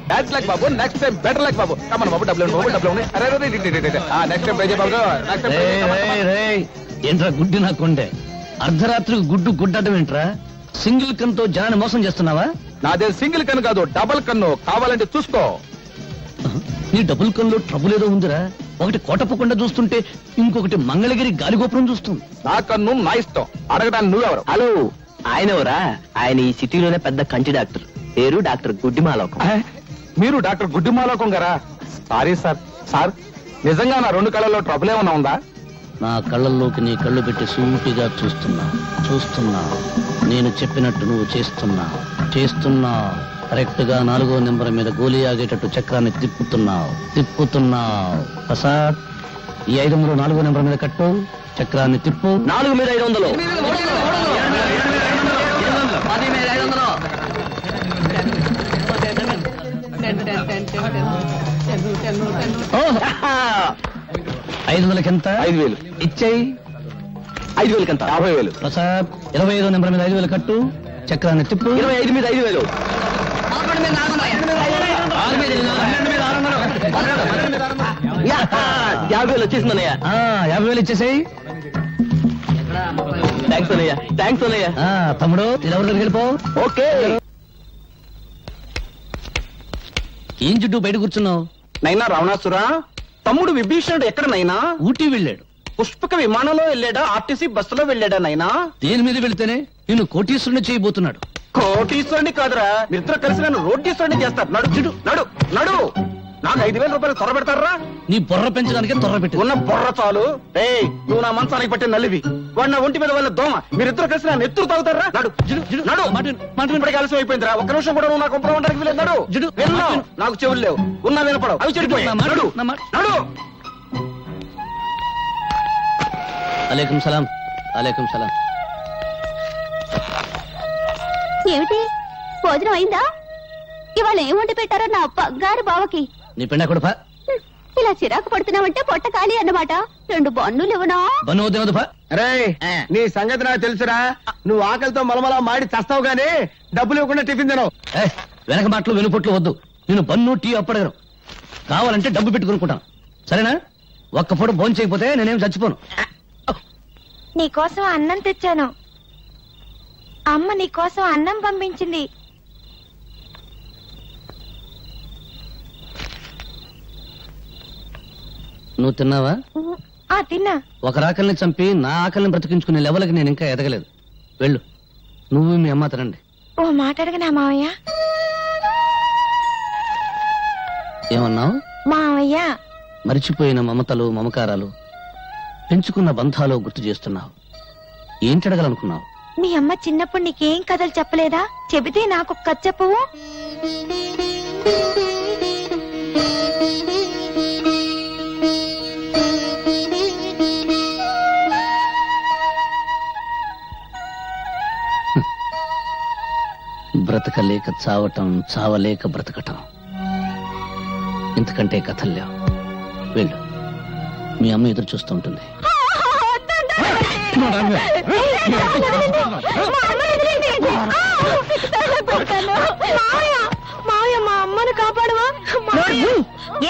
That's like Babu. Next time better like Babu. Come on, Babu. Double. Next time, Babu. Next time. ఏంట్రా గుడ్డి నా కొండే? అర్ధరాత్రికి గుడ్డు గుడ్డటం ఏంట్రా? సింగిల్ కన్తో జనాన్ని మోసం చేస్తున్నావా? నాదే సింగిల్ కన్ను కాదు, డబుల్ కన్ను. కావాలంటే చూసుకో. నీ డబుల్ కన్నులో ట్రబుల్ ఏదో ఉందిరా. ఒకటి కోటప్పకుండా చూస్తుంటే ఇంకొకటి మంగళగిరి గాలిగోపురం చూస్తుంది. నా కన్ను నా ఇష్టం. అడగడానికి నువ్వెవరు? హలో, ఆయన ఎవరా? ఆయన ఈ సిటీలోనే పెద్ద కంటి డాక్టర్. పేరు డాక్టర్ గుడ్డిమాలోకం. మీరు డాక్టర్ గుడ్డిమాలోకం గారా? Sorry sir. నిజంగా నా 2 కళ్ళలో ట్రబుల్ ఏమన్నా ఉందా? నా కళ్ళల్లోకి నీ కళ్ళు పెట్టి సూటిగా చూస్తున్నా నేను చెప్పినట్టు నువ్వు చేస్తున్నా కరెక్ట్ గా 4వ నెంబర్ మీద గోలీ ఆగేటట్టు చక్రాన్ని తిప్పుతున్నావు ప్రసాద్. ఈ 500 4వ నెంబర్ మీద కట్టు, చక్రాన్ని తిప్పు. 4 మీద 500. ఐదు వందలకి ఎంత? 5,000 ఇచ్చేయి. 5,000 ఎంత? 50,000. ప్రసాద్ 25వ నెంబర్ మీద 5,000 కట్టు, చక్రాన్ని తిప్పు. 25 మీద 5,000. 50,000 వచ్చేసిందన్నయ్య. 50,000 ఇచ్చేసేయి. థ్యాంక్స్ అన్నయ్య. తమ్ముడు ఎవరి దగ్గరికి వెళ్ళిపో. ఓకే. ఏం చుట్టూ బయట కూర్చున్నావు? నైనా రావణాసురా, తమ్ముడు విభీషణుడు ఎక్కడ నైనా? ఊటీ వెళ్ళాడు. పుష్పక విమానంలో వెళ్ళాడా, ఆర్టీసీ బస్సులో వెళ్ళాడా నైనా? దేని మీద వెళితేనే నిన్ను కోటీశ్వరుని చేయబోతున్నాడు. కోటీశ్వరుని కాదురా, మీరిద్దరు కలిసి నన్ను రోడ్డీశ్వరుని చేస్తారు. నడు చిడు నడు నడు. నాకు 5,000 రూపాయలు త్వర పెడతారా? నీ బుర్ర పెంచడానికే త్వర పెట్టి ఉన్న బుర్ర చాలు. నువ్వు నా మంచానికి పట్టిన నల్లివి, వాడు నా ఒంటి మీద వాళ్ళ దోమ. మీరిద్దరు కలిసి నన్ను ఎత్తురు తాగుతారా? నడు నడు. ఇప్పటికి ఆలస్యం అయిపోయిందిరా. ఒక్క నిమిషం కూడా నువ్వు నాకు ఉండడానికి వీలేదు. నడు విన్నా. నాకు చెవులు లేవు, ఉన్నా వినపడవు, అవి చెడిపోయి. నడు నడు. అలైకుం సలాం. ఏమిటి భోజనం అయిందా? ఇవాళ ఏం వండి పెట్టారో నా బంగారు బావకి. నీ పెండ కొడుపా. ఇలా చిరాకు పడుతున్నావంటే పొట్ట ఖాళీ అన్నమాట. 2 బన్నులు ఇవ్వనా? రే, నీ సంగతి నాకు తెలుసురా. నువ్వు ఆకలితో మలమలా మాడి చస్తావు గానీ డబ్బులు ఇవ్వకుండా టిఫిన్ తినవు. వెనక మాటలు వెనుపొట్లు వద్దు. నేను బన్ను టీ అప్పడగను. కావాలంటే డబ్బు పెట్టి కొనుక్కుంటాను. సరేనా? ఒక్క పూట భోజనం చేయకపోతే నేనేం చచ్చిపోను. నీకోసం అన్నం తెచ్చాను. అమ్మ నీకోసం అన్నం పంపించింది. నువ్వు తిన్నావా? తిన్నా. ఒక ఆకలిని చంపి నా ఆకలిని బ్రతికించుకునే లెవెల్కి నేను ఇంకా ఎదగలేదు. వెళ్ళు, నువ్వు మీ అమ్మ తినండి. ఓ మాట అడగనా మావయ్య? ఏమన్నావు? మావయ్య, మరిచిపోయిన మమతలు మమకారాలు, పెంచుకున్న బంధాలు గుర్తు చేస్తున్నావు. ఏంటి అడగాలనుకున్నావు? మీ అమ్మ చిన్నప్పుడు నీకేం కథలు చెప్పలేదా? చెబితే నాకు కథ చెప్పవు. బ్రతకలేక చావటం, చావలేక బ్రతకటం, ఇంతకంటే కథలు లేవు. వెళ్ళు, మీ అమ్మ ఎదురు చూస్తూ ఉంటుంది. మావయ్య, మా అమ్మను కాపాడవా?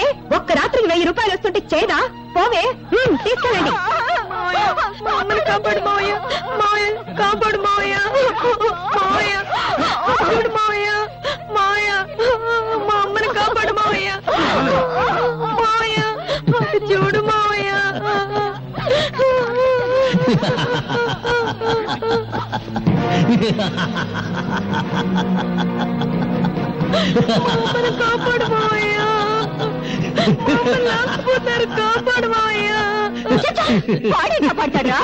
ఏ ఒక్క రాత్రికి 1000 రూపాయలు వస్తుంటే చేయదా? పోవే, తీసుకెళ్ళండి. మా అమ్మను కాపాడు మావయ్య. మావయ్య కాపాడు మావయ్య. మావయ్య కాపాడు మావయ్య. మావయ్య, మా అమ్మను కాపాడు మావయ్య. మావయ్య చూడు మావయ్య. కాపాడు మావయ్య. కాపాడు మావయ్య. వాడే కాపాడతాడా?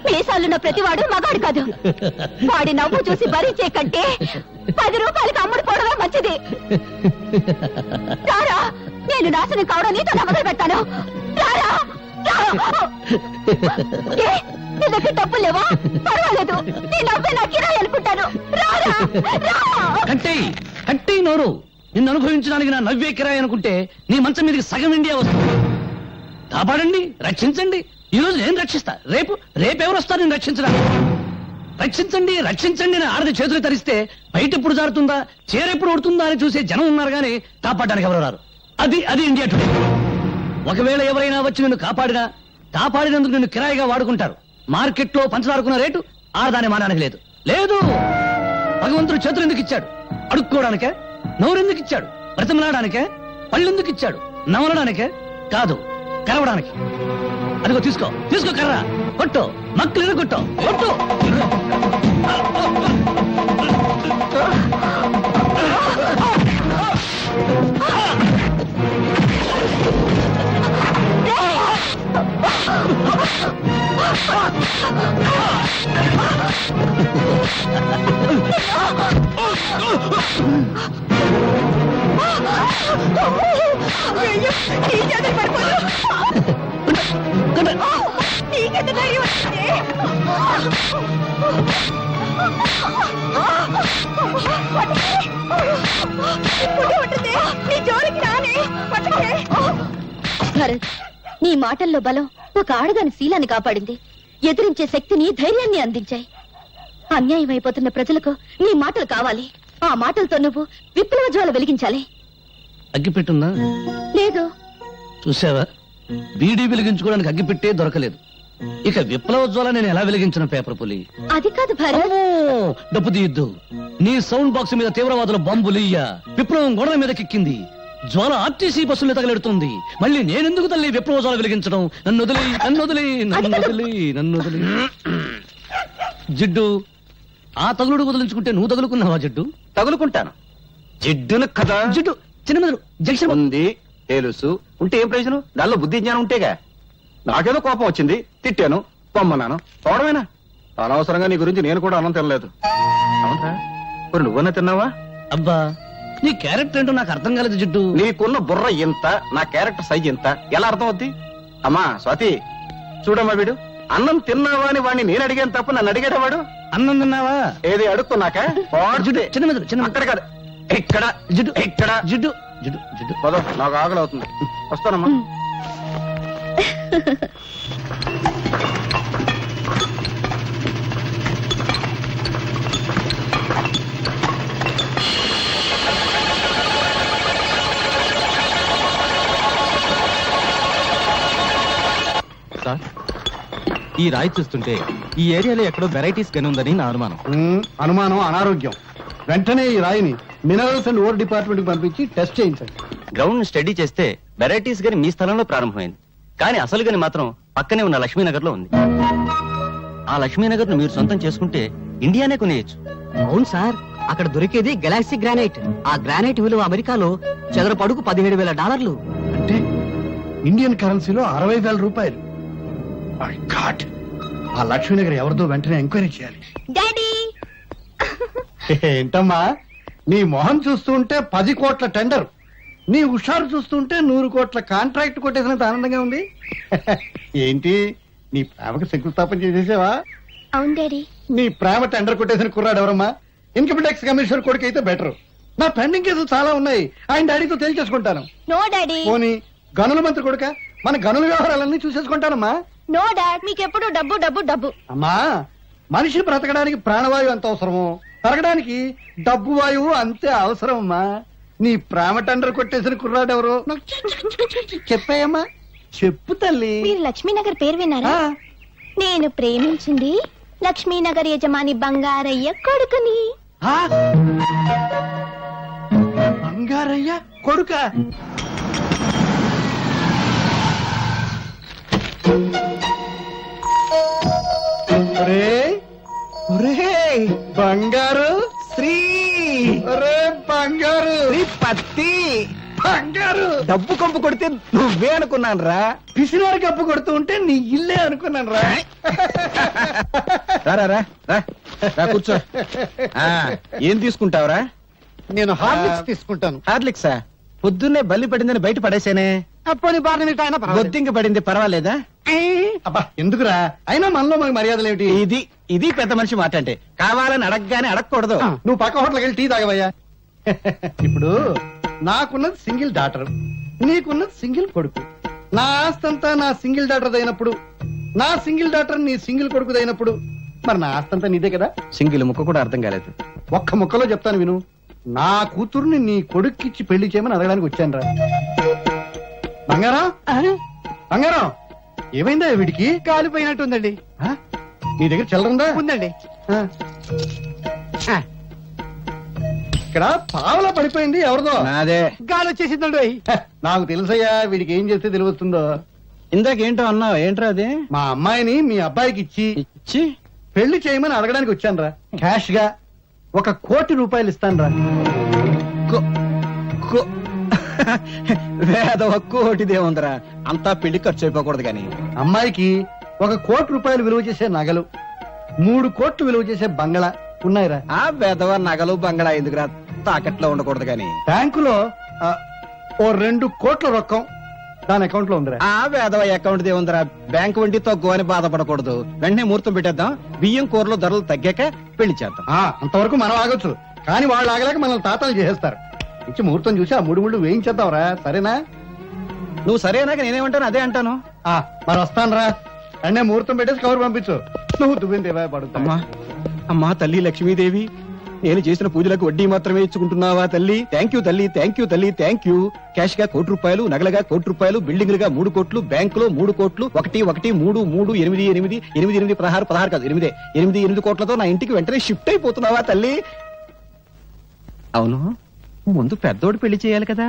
మీసాలున్న ప్రతివాడు మగాడు కాదు. వాడి నవ్వు చూసి భరించే కంటే 10 రూపాయలకి అమ్ముడు పోవడమే మంచిది. రారా, నేను నాశనం కావడం నీతో మొదలు పెడతాను. రారా. నీ దగ్గర డబ్బులు లేవా? పర్వాలేదు, నీ నవ్వే నా కిరాయి అనుకుంటాను. రారా. కట్టి నోరు. నిన్ను అనుభవించడానికి నా నవ్వే కిరాయి అనుకుంటే నీ మంచం మీదకి సగం ఇండియా వస్తుంది. కాపాడండి, రక్షించండి. ఈ రోజు నేను రక్షిస్తా, రేపెవరు వస్తారు నేను రక్షించడానికి? రక్షించండి అని ఆడది చేతులు తరిస్తే బయట ఎప్పుడు జారుతుందా, చీరెప్పుడు ఉడుతుందా అని చూసే జనం ఉన్నారు కానీ కాపాడడానికి ఎవరు రారు. అది ఇండియా టుడే. ఒకవేళ ఎవరైనా వచ్చి నిన్ను కాపాడినందుకు నిన్ను కిరాయిగా వాడుకుంటారు. మార్కెట్లో పంచదారుకున్న రేటు ఆడదాని మానానికి లేదు. భగవంతుడు చేతులు ఎందుకు ఇచ్చాడు? అడుక్కోవడానికే? నోరెందుకు ఇచ్చాడు? బ్రతిమలాడానికే? పళ్ళెందుకు ఇచ్చాడు? నమలడానికే కాదు, కరవడానికి. అదిగో తీసుకో కర్ర, కొట్టు, మక్కులు కొట్టు. భరత్, నీ మాటల్లో బలం ఒక ఆడదాని శీలాన్ని కాపాడింది. ఎదిరించే శక్తిని, ధైర్యాన్ని అందించాయి. అన్యాయం అయిపోతున్న ప్రజలకు నీ మాటలు కావాలి. ఆ మాటలతో నువ్వు విప్లవ జ్వాల వెలిగించాలి. అగ్గిపెట్టుందా? లేదు. చూసావా, బీడీ వెలిగించుకోవడానికి అగ్గిపెట్టే దొరకలేదు. ఇక విప్లవ జ్వాల నేను ఎలా వెలిగించిన పేపర్ పులి? అది కాదు భరత్. డబ్బు తీయద్దు. నీ సౌండ్ బాక్స్ మీద తీవ్రవాదుల బాంబులియ్య. విప్లవం గొడవ మీద కిక్కింది. జ్వాల ఆర్టీసీ బస్సులు తగలెడుతుంది. మళ్ళీ నేనెందుకు తల్లి విప్లవ జ్వాల వెలిగించడం? నన్ను వదిలి, నన్ను వదిలి, నన్ను వదిలి, నన్ను వదిలి. జిడ్డు, ఆ తగులుడు వదిలించుకుంటే నువ్వు తగులుకున్నావా జిడ్డు? తగులుకుంటాను. జిడ్డును కదా. జిడ్డు చిన్న మెదడు జంక్షన్ ఉంది, తెలుసు. ఉంటే ఏం ప్రయోజనం? దానిలో బుద్ధి జ్ఞానం ఉంటేగా. నాకేదో కోపం వచ్చింది, తిట్టాను, పొమ్మన్నాను, పోవడమేనా? అనవసరంగా నీ గురించి నేను కూడా అన్నం తినలేదు. అవునా? మరి నువ్వన్నా తిన్నావా? అబ్బా, నీ క్యారెక్టర్ ఏంటో నాకు అర్థం కాలేదు జిడ్డు. నీకున్న బుర్ర ఎంత, నా క్యారెక్టర్ సైజ్ ఎంత, ఎలా అర్థం అవుద్ది? అమ్మా స్వాతి, చూడమ్మా, వీడు అన్నం తిన్నావా అని వాడిని నేను అడిగాను తప్ప నన్ను అడిగాడు వాడు. అన్నం తిన్నావా ఏది అడుక్కున్నాక చిన్న మెదడు, చిన్న అక్కడ కాదు, ఇక్కడ జిడ్డు, ఇక్కడ జిడ్డు జిడ్డు జిడ్డు. పదో, నాకు ఆకలి అవుతుంది, వస్తానమ్మా. సార్, ఈ రాయి చూస్తుంటే ఈ ఏరియాలో ఎక్కడో వెరైటీస్ గని ఉందని నా అనుమానం. అనుమానం అనారోగ్యం. వెంటనే ఈ రాయిని మినరల్స్ అండ్ ఓర్ డిపార్ట్మెంట్ కి పంపించి టెస్ట్ చేయించండి. గ్రౌండ్ స్టడీ చేస్తే వెరైటీస్ గని మీ స్థలంలో ప్రారంభమైంది, కానీ అసలు గని మాత్రం పక్కనే ఉన్న లక్ష్మీనగర్ లో ఉంది. ఆ లక్ష్మీనగర్ ను మీరు సొంతం చేసుకుంటే ఇండియానే కొనేయచ్చు. అవును సార్, అక్కడ దొరికేది గెలాక్సీ గ్రానైట్. ఆ గ్రానైట్ విలువ అమెరికాలో చదరపు అడుగు $17,000. అంటే ఇండియన్ కరెన్సీలో 60,000 రూపాయలు. My God! ఆ లక్ష్మీనగర్ ఎవరిదో వెంటనే ఎంక్వైరీ చేయాలి. డాడీ, ఏంటమ్మా, నీ మొహం చూస్తుంటే 10 కోట్ల టెండర్, నీ హుషారు చూస్తుంటే 100 కోట్ల కాంట్రాక్ట్ కొట్టేసినంత ఆనందంగా ఉంది. ఏంటి, నీ ప్రేమకు శంకుస్థాపన చేసేసావా? అవును డాడీ. నీ ప్రేమ టెండర్ కొట్టేసిన కుర్రాడు ఎవరమ్మా? ఇన్కమ్ ట్యాక్స్ కమిషనర్ కొడుకు అయితే బెటర్. నా పెండింగ్ కేసులు చాలా ఉన్నాయి, ఆయన డాడీతో తేల్చేసుకుంటాను. No daddy. పోనీ గనుల మంత్రి కొడుక, మన గనుల వ్యవహారాలన్నీ చూసేసుకుంటానమ్మా. నో డాడ్, మీకెప్పుడు డబ్బు డబ్బు డబ్బు. అమ్మా, మనిషి బ్రతకడానికి ప్రాణవాయువు ఎంత అవసరమో పెరగడానికి డబ్బు వాయువు అంతే అవసరం. అమ్మా, నీ ప్రేమ టెండర్ కొట్టేసిన కుర్రాడు ఎవరు చెప్పాయమ్మా? చెప్పు తల్లి. మీరు లక్ష్మీనగర్ పేరు విన్నారా? నేను ప్రేమించింది లక్ష్మీనగర్ యజమాని బంగారయ్య కొడుకుని. బంగారయ్య కొడుక? బంగారు శ్రీ, బంగారు పత్తి, బంగారు డబ్బు కంపు కొడితే నువ్వే అనుకున్నాను రా. పిసినారు కప్పు కొడుతూ ఉంటే నీ ఇల్లే అనుకున్నాను రా. కూర్చో. ఏం తీసుకుంటావురా? నేను హార్లిక్స్ తీసుకుంటాను. హార్లిక్సా? పొద్దున్నే బల్లి పడిందని బయట పడేసేనే. బొద్దింక పడింది, పర్వాలేదా? అబ్బా ఎందుకురా, అయినా మనలో మనకి మర్యాదలు ఏమిటి? ఇది పెద్ద మనిషి మాట అంటే. కావాలని అడగగానే అడగకూడదు. నువ్వు పక్క హోటల్కి వెళ్ళి టీ తాగవయ్యా. ఇప్పుడు నాకున్నది సింగిల్ డాటర్, నీకున్నది సింగిల్ కొడుకు. నా ఆస్తంతా నా సింగిల్ డాటర్ అయినప్పుడు, నా సింగిల్ డాటర్ నీ సింగిల్ కొడుకు అయినప్పుడు, మరి నా ఆస్తంతా నీదే కదా. సింగిల్ ముక్క కూడా అర్థం కాలేదు. ఒక్క ముక్కలో చెప్తాను విను. నా కూతుర్ని నీ కొడుక్కిచ్చి పెళ్లి చేయమని అడగడానికి వచ్చాను రా. బంగారం, బంగారం, ఏమైందా వీడికి? కాలిపోయినట్టుందండి. నీ దగ్గర చిల్లరుందా? ఉందండి. ఇక్కడ పావలా పడిపోయింది, ఎవరిదో? అదే. గాలి వచ్చేసిందండి. నాకు తెలుసయ్యా, వీడికి ఏం చేస్తే తెలివస్తుందో. ఇందాకేంటో అన్నావు, ఏంట్రా అది? మా అమ్మాయిని మీ అబ్బాయికి ఇచ్చి పెళ్లి చేయమని అడగడానికి వచ్చాను రా. క్యాష్ గా 1 కోటి రూపాయలు ఇస్తాను రా. వేద ఒక్కోటిదే ఉందరా, అంతా పెళ్లి ఖర్చు అయిపోకూడదు. కానీ అమ్మాయికి 1 కోటి రూపాయలు విలువ చేసే నగలు, 3 కోట్లు విలువ చేసే బంగళా ఉన్నాయిరా. ఆ వేదవ నగలు బంగళా ఎందుకురా, తాకట్లో ఉండకూడదు గాని. బ్యాంకులో ఓ 2 కోట్ల రొక్కం దాని అకౌంట్ లో ఉందిరా. ఆ వేదవ అకౌంట్ దేవుందిరా, బ్యాంక్ వడ్డీ తక్కువ అని బాధపడకూడదు. వెంటనే ముహూర్తం పెట్టేద్దాం, బియ్యం కూరలో ధరలు తగ్గాక పెళ్లి చేద్దాం. అంతవరకు మనం ఆగొచ్చు, కానీ వాళ్ళు ఆగలేక మనల్ని తాతలు చేసేస్తారు. ఇచ్చి ముహూర్తం చూసి ఆ 3 ముళ్ళు వేయించేద్దాంరా, సరేనా? నువ్వు సరేనాక నేనేమంటాను అదే అంటాను. మరి వస్తానురా, అన్నే ముహూర్తం పెట్టేసి కవర్ పంపించు. నువ్వు దువ్విందేవా పడుతా. అమ్మా తల్లి లక్ష్మీదేవి, నేను చేసిన పూజలకు వడ్డీ మాత్రమే ఇచ్చుకుంటున్నావా తల్లి? థ్యాంక్ యూ తల్లి, థ్యాంక్ యూ తల్లి, థ్యాంక్ యూ. క్యాష్ గా 1 కోటి రూపాయలు, నగలుగా 1 కోటి రూపాయలు, బిల్డింగ్లుగా 3 కోట్లు, బ్యాంకులో 3 కోట్లు, 1 1 3 3 8 8 8 8 16 కాదు 8 కోట్లతో నా ఇంటికి వెంటనే షిఫ్ట్ అయిపోతున్నావా తల్లి? అవును, ముందు పెద్దోడు పెళ్లి చేయాలి కదా.